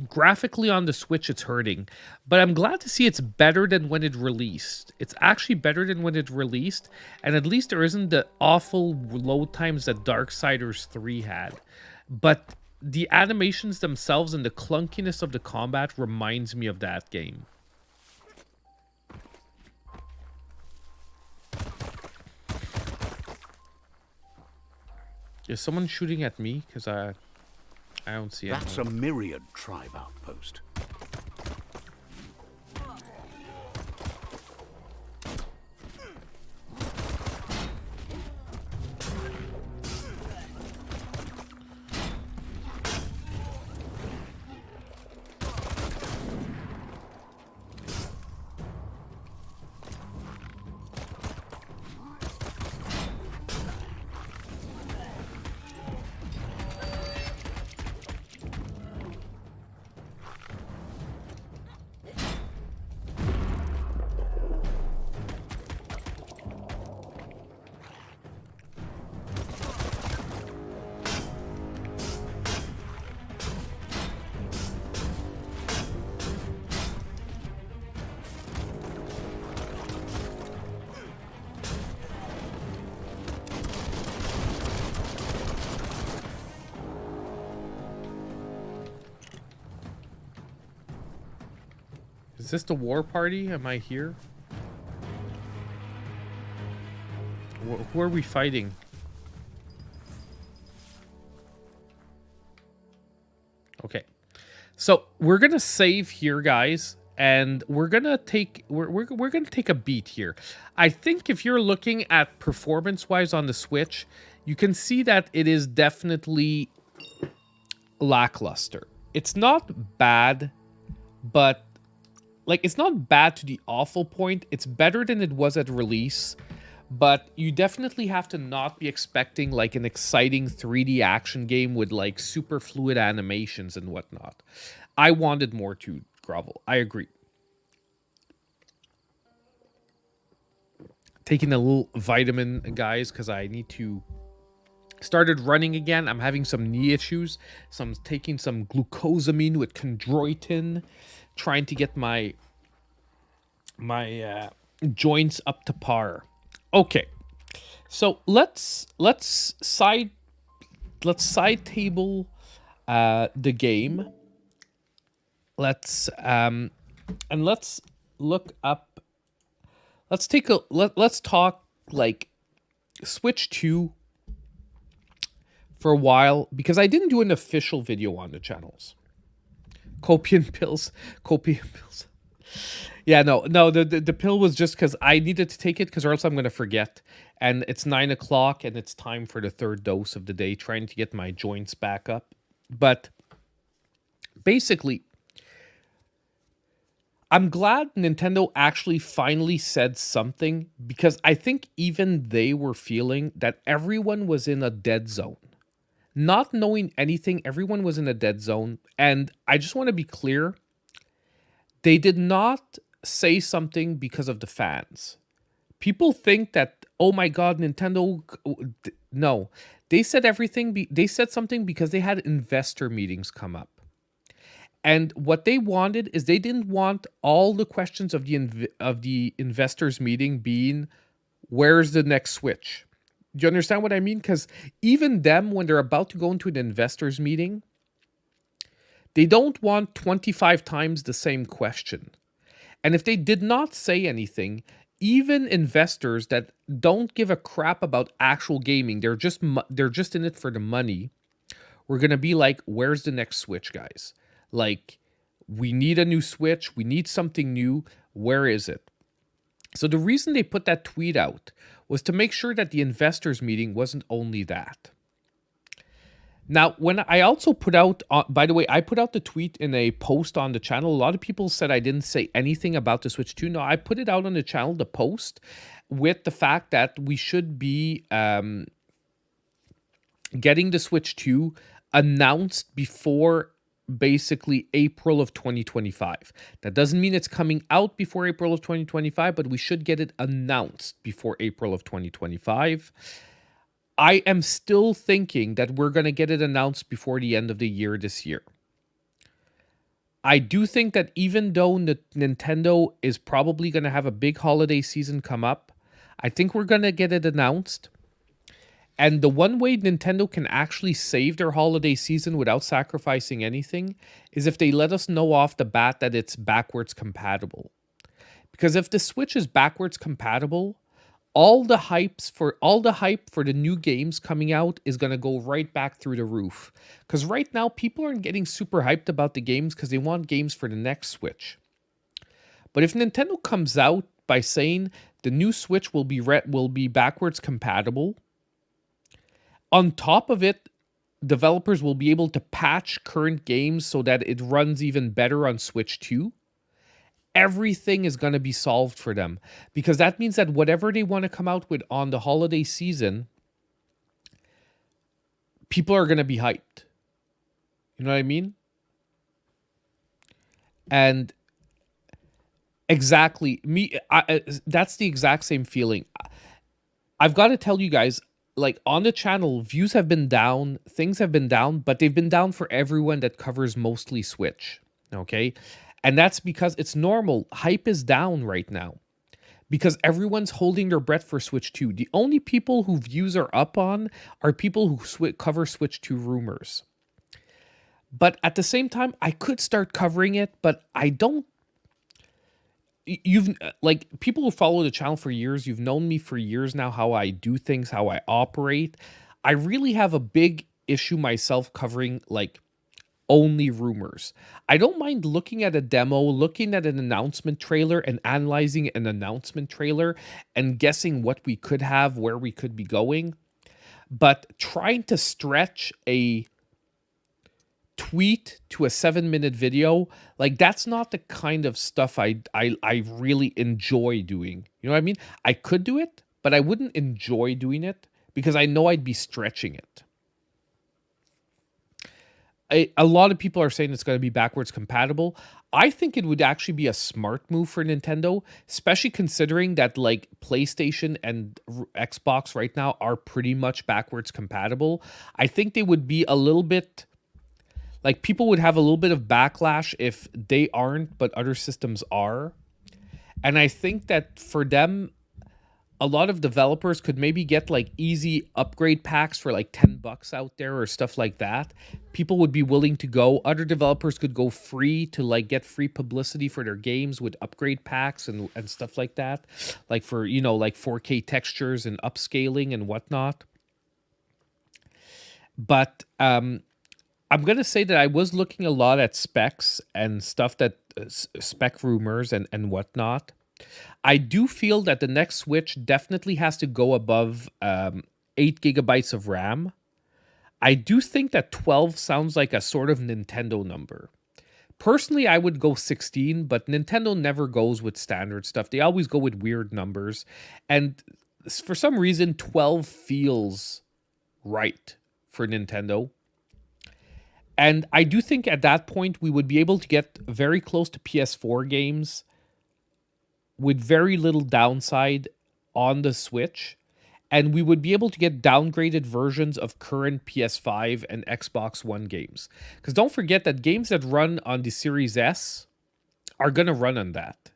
graphically on the Switch, it's hurting. But I'm glad to see it's better than when it released. It's actually better than when it released, and at least there isn't the awful load times that Darksiders 3 had. But the animations themselves and the clunkiness of the combat reminds me of that game. Is someone shooting at me? Because I don't see it. That's a Myriad tribe outpost. Is this the war party? Am I here? Who are we fighting? Okay. So we're gonna save here, guys, and we're gonna take a beat here. I think if you're looking at performance-wise on the Switch, you can see that it is definitely lackluster. It's not bad, but like it's not bad to the awful point. It's better than it was at release, but you definitely have to not be expecting like an exciting 3D action game with like super fluid animations and whatnot. I wanted more to Grovel. I agree. Taking a little vitamin, guys, because I need to... Started running again. I'm having some knee issues. So I'm taking some glucosamine with chondroitin, trying to get my joints up to par. Okay, so let's side table the game. Let's look up. Let's talk like Switch 2 for a while, because I didn't do an official video on the channels. Copium pills. Yeah, no, the pill was just because I needed to take it, because or else I'm going to forget. And it's 9 o'clock, and it's time for the third dose of the day, trying to get my joints back up. But basically, I'm glad Nintendo actually finally said something, because I think even they were feeling that everyone was in a dead zone. Not knowing anything, everyone was in a dead zone. And I just want to be clear, they did not say something because of the fans. People think that, oh my God, Nintendo... No, they said everything. They said something because they had investor meetings come up. And what they wanted is they didn't want all the questions of the investors meeting being, where's the next Switch? Do you understand what I mean? Because even them, when they're about to go into an investors meeting, they don't want 25 times the same question. And if they did not say anything, even investors that don't give a crap about actual gaming, they're just in it for the money, we're going to be like, where's the next Switch, guys? Like, we need a new Switch. We need something new. Where is it? So the reason they put that tweet out was to make sure that the investors meeting wasn't only that. Now, when I also put out, by the way, I put out the tweet in a post on the channel. A lot of people said I didn't say anything about the Switch 2. No, I put it out on the channel, the post, with the fact that we should be getting the Switch 2 announced before basically April of 2025. That doesn't mean it's coming out before April of 2025, but we should get it announced before April of 2025. I am still thinking that we're going to get it announced before the end of the year this year. I do think that even though Nintendo is probably going to have a big holiday season come up, I think we're going to get it announced. And the one way Nintendo can actually save their holiday season without sacrificing anything is if they let us know off the bat that it's backwards compatible. Because if the Switch is backwards compatible, all the hype for the new games coming out is going to go right back through the roof. Because right now, people aren't getting super hyped about the games because they want games for the next Switch. But if Nintendo comes out by saying the new Switch will be backwards compatible, on top of it, developers will be able to patch current games so that it runs even better on Switch 2. Everything is going to be solved for them, because that means that whatever they want to come out with on the holiday season, people are going to be hyped. You know what I mean? And exactly, that's the exact same feeling. I've got to tell you guys, like on the channel, views have been down, things have been down, but they've been down for everyone that covers mostly Switch. Okay? And that's because it's normal. Hype is down right now because everyone's holding their breath for Switch 2. The only people who views are up on are people who cover Switch 2 rumors. But at the same time, I could start covering it, but I don't you've like people who follow the channel for years, you've known me for years now, how I do things, how I operate. I really have a big issue myself covering like only rumors. I don't mind looking at a demo, looking at an announcement trailer and analyzing an announcement trailer and guessing what we could have, where we could be going. But trying to stretch a tweet to a 7-minute video, like that's not the kind of stuff I really enjoy doing. You know what I mean? I could do it, but I wouldn't enjoy doing it because I know I'd be stretching it. A lot of people are saying it's going to be backwards compatible. I think it would actually be a smart move for Nintendo, especially considering that like PlayStation and Xbox right now are pretty much backwards compatible. I think they would be a little bit like people would have a little bit of backlash if they aren't, but other systems are. And I think that for them, a lot of developers could maybe get like easy upgrade packs for like $10 out there or stuff like that. People would be willing to go. Other developers could go free to like get free publicity for their games with upgrade packs and stuff like that. Like for, you know, like 4K textures and upscaling and whatnot. But I'm going to say that I was looking a lot at specs and stuff that spec rumors and whatnot. I do feel that the next Switch definitely has to go above 8 gigabytes of RAM. I do think that 12 sounds like a sort of Nintendo number. Personally, I would go 16, but Nintendo never goes with standard stuff. They always go with weird numbers. And for some reason, 12 feels right for Nintendo. And I do think at that point, we would be able to get very close to PS4 games with very little downside on the Switch, and we would be able to get downgraded versions of current PS5 and Xbox One games. Because don't forget that games that run on the Series S are going to run on that.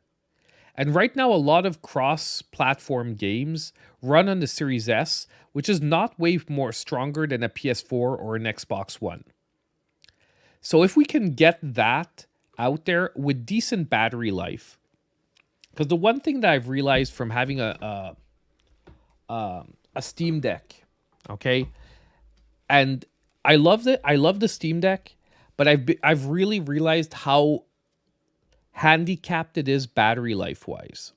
And right now, a lot of cross-platform games run on the Series S, which is not way more stronger than a PS4 or an Xbox One. So if we can get that out there with decent battery life, because the one thing that I've realized from having a Steam Deck, okay, and I love the Steam Deck, but I've really realized how handicapped it is battery life wise.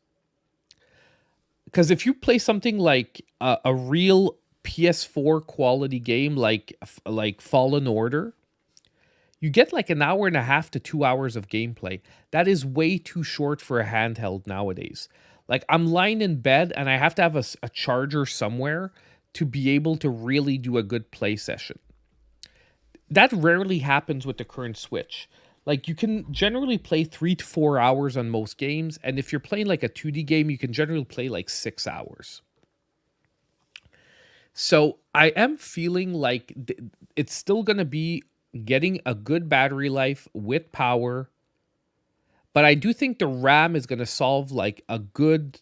Because if you play something like a real PS4 quality game like Fallen Order, you get like an hour and a half to 2 hours of gameplay. That is way too short for a handheld nowadays. Like I'm lying in bed and I have to have a charger somewhere to be able to really do a good play session. That rarely happens with the current Switch. Like you can generally play 3 to 4 hours on most games. And if you're playing like a 2D game, you can generally play like 6 hours. So I am feeling like it's still going to be getting a good battery life with power, but I do think the RAM is going to solve like a good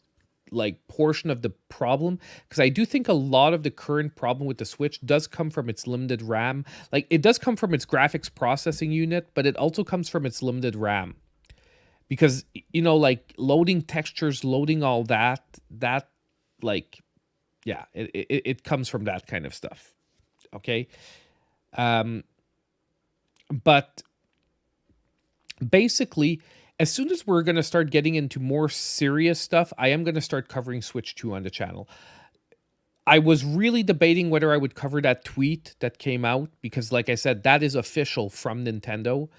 like portion of the problem, because I do think a lot of the current problem with the Switch does come from its limited RAM. Like it does come from its graphics processing unit, but it also comes from its limited RAM, because you know, like loading textures, loading all that like yeah, it comes from that kind of stuff. Okay. But basically, as soon as we're going to start getting into more serious stuff, I am going to start covering Switch 2 on the channel. I was really debating whether I would cover that tweet that came out, because like I said, that is official from Nintendo.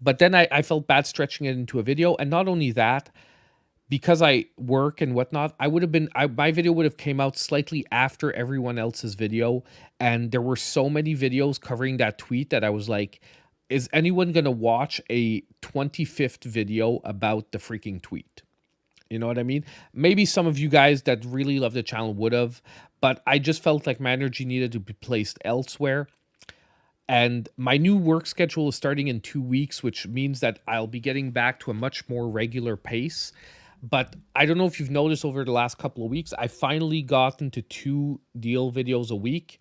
But then I felt bad stretching it into a video. And not only that, because I work and whatnot, my video would have came out slightly after everyone else's video. And there were so many videos covering that tweet that I was like, is anyone going to watch a 25th video about the freaking tweet? You know what I mean? Maybe some of you guys that really love the channel would have, but I just felt like my energy needed to be placed elsewhere. And my new work schedule is starting in 2 weeks, which means that I'll be getting back to a much more regular pace. But I don't know if you've noticed over the last couple of weeks, I finally gotten to 2 deal videos a week.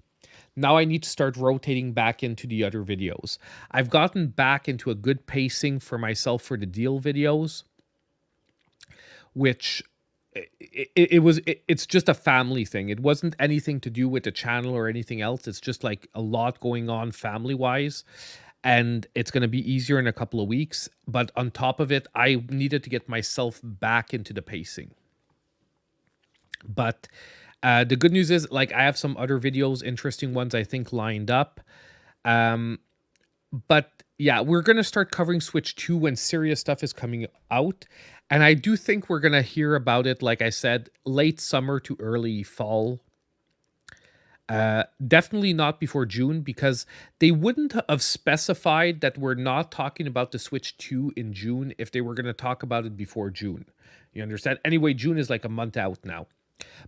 Now I need to start rotating back into the other videos. I've gotten back into a good pacing for myself for the deal videos. which it's just a family thing. It wasn't anything to do with the channel or anything else. It's just like a lot going on family wise, and it's going to be easier in a couple of weeks. But on top of it, I needed to get myself back into the pacing. But the good news is, like, I have some other videos, interesting ones I think lined up. But yeah, we're going to start covering Switch 2 when serious stuff is coming out. And I do think we're going to hear about it, like I said, late summer to early fall. Definitely not before June, because they wouldn't have specified that we're not talking about the Switch 2 in June if they were going to talk about it before June. You understand? Anyway, June is like a month out now.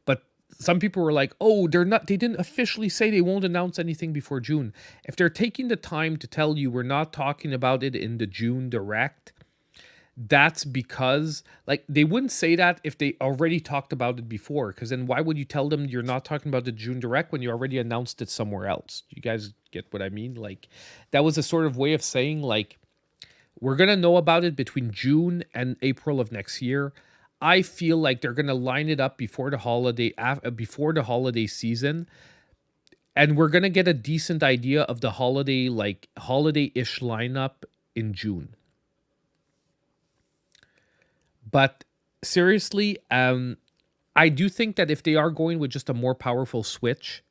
But some people were like, oh, they didn't officially say they won't announce anything before June. If they're taking the time to tell you we're not talking about it in the June Direct, that's because, like, they wouldn't say that if they already talked about it before, because then why would you tell them you're not talking about the June Direct when you already announced it somewhere else? You guys get what I mean? Like, that was a sort of way of saying, like, we're going to know about it between June and April of next year. I feel like they're going to line it up before the holiday season, and we're going to get a decent idea of the holiday-ish lineup in June. But seriously, I do think that if they are going with just a more powerful Switch,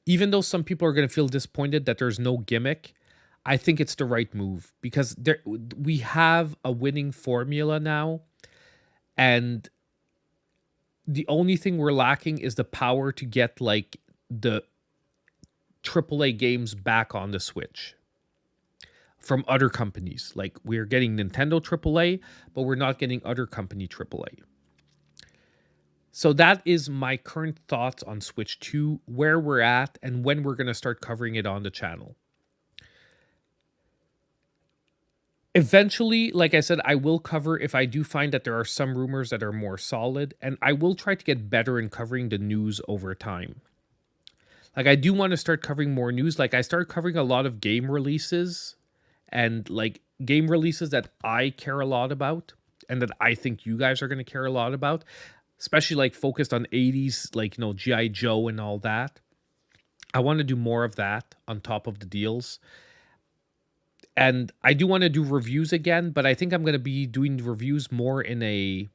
even though some people are going to feel disappointed that there's no gimmick, I think it's the right move, because we have a winning formula now. And the only thing we're lacking is the power to get, like, the AAA games back on the Switch from other companies. Like, we're getting Nintendo AAA, but we're not getting other company AAA. So that is my current thoughts on Switch 2, where we're at, and when we're going to start covering it on the channel. Eventually, like I said, I will cover if I do find that there are some rumors that are more solid, and I will try to get better in covering the news over time. Like, I do want to start covering more news. Like, I started covering a lot of game releases, and, like, game releases that I care a lot about and that I think you guys are going to care a lot about, especially, like, focused on 80s, like, you know, G.I. Joe and all that. I want to do more of that on top of the deals. And I do want to do reviews again, but I think I'm going to be doing reviews more in a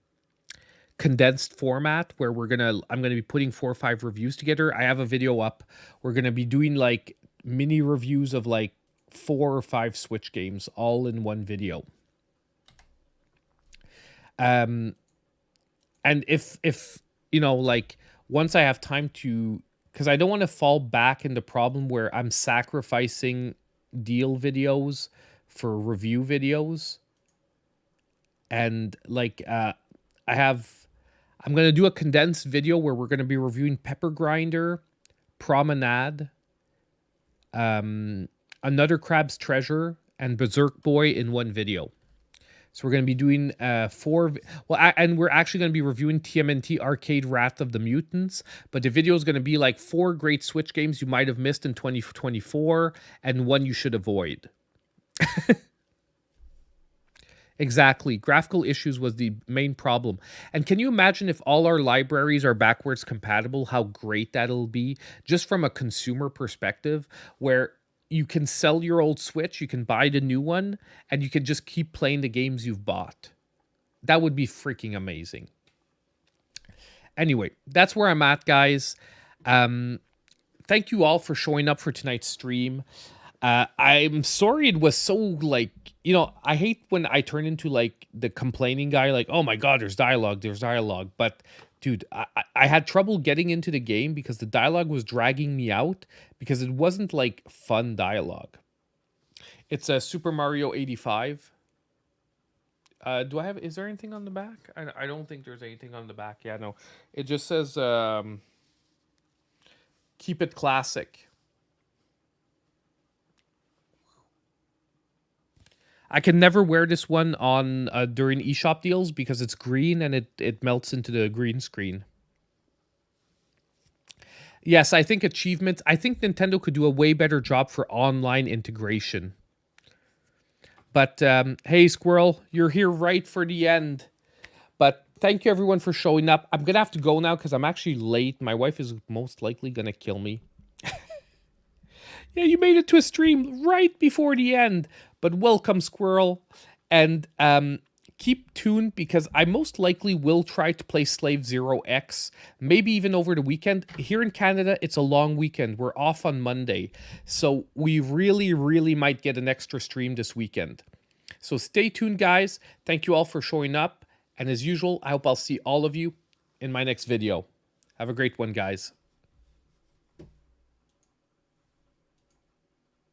condensed format where I'm going to be putting 4 or 5 reviews together. I have a video up. We're going to be doing, like, mini reviews of, like, 4 or 5 Switch games all in one video. And if you know, like, once I have time to, because I don't want to fall back in the problem where I'm sacrificing deal videos for review videos. And, like, I'm going to do a condensed video where we're going to be reviewing Pepper Grinder, Promenade, Another Crab's Treasure, and Berserk Boy in one video. So we're going to be doing 4... and we're actually going to be reviewing TMNT Arcade Wrath of the Mutants. But the video is going to be like 4 great Switch games you might have missed in 2024 and one you should avoid. Exactly. Graphical issues was the main problem. And can you imagine if all our libraries are backwards compatible, how great that'll be? Just from a consumer perspective, where you can sell your old Switch, you can buy the new one, and you can just keep playing the games you've bought. That would be freaking amazing. Anyway, that's where I'm at, guys. Thank you all for showing up for tonight's stream. I'm sorry it was so, like, you know, I hate when I turn into, like, the complaining guy, like, oh my God, there's dialogue. But dude, I had trouble getting into the game because the dialogue was dragging me out because it wasn't, like, fun dialogue. It's a Super Mario 85. Is there anything on the back? I don't think there's anything on the back. Yeah, no. It just says, keep it classic. I can never wear this one on during eShop deals because it's green and it melts into the green screen. Yes, I think achievements. I think Nintendo could do a way better job for online integration. But hey, Squirrel, you're here right for the end. But Thank you everyone for showing up. I'm gonna have to go now because I'm actually late. My wife is most likely gonna kill me. Yeah, you made it to a stream right before the end. But welcome, Squirrel. And keep tuned because I most likely will try to play Slave Zero X, maybe even over the weekend. Here in Canada, it's a long weekend. We're off on Monday. So we really, really might get an extra stream this weekend. So stay tuned, guys. Thank you all for showing up. And as usual, I hope I'll see all of you in my next video. Have a great one, guys.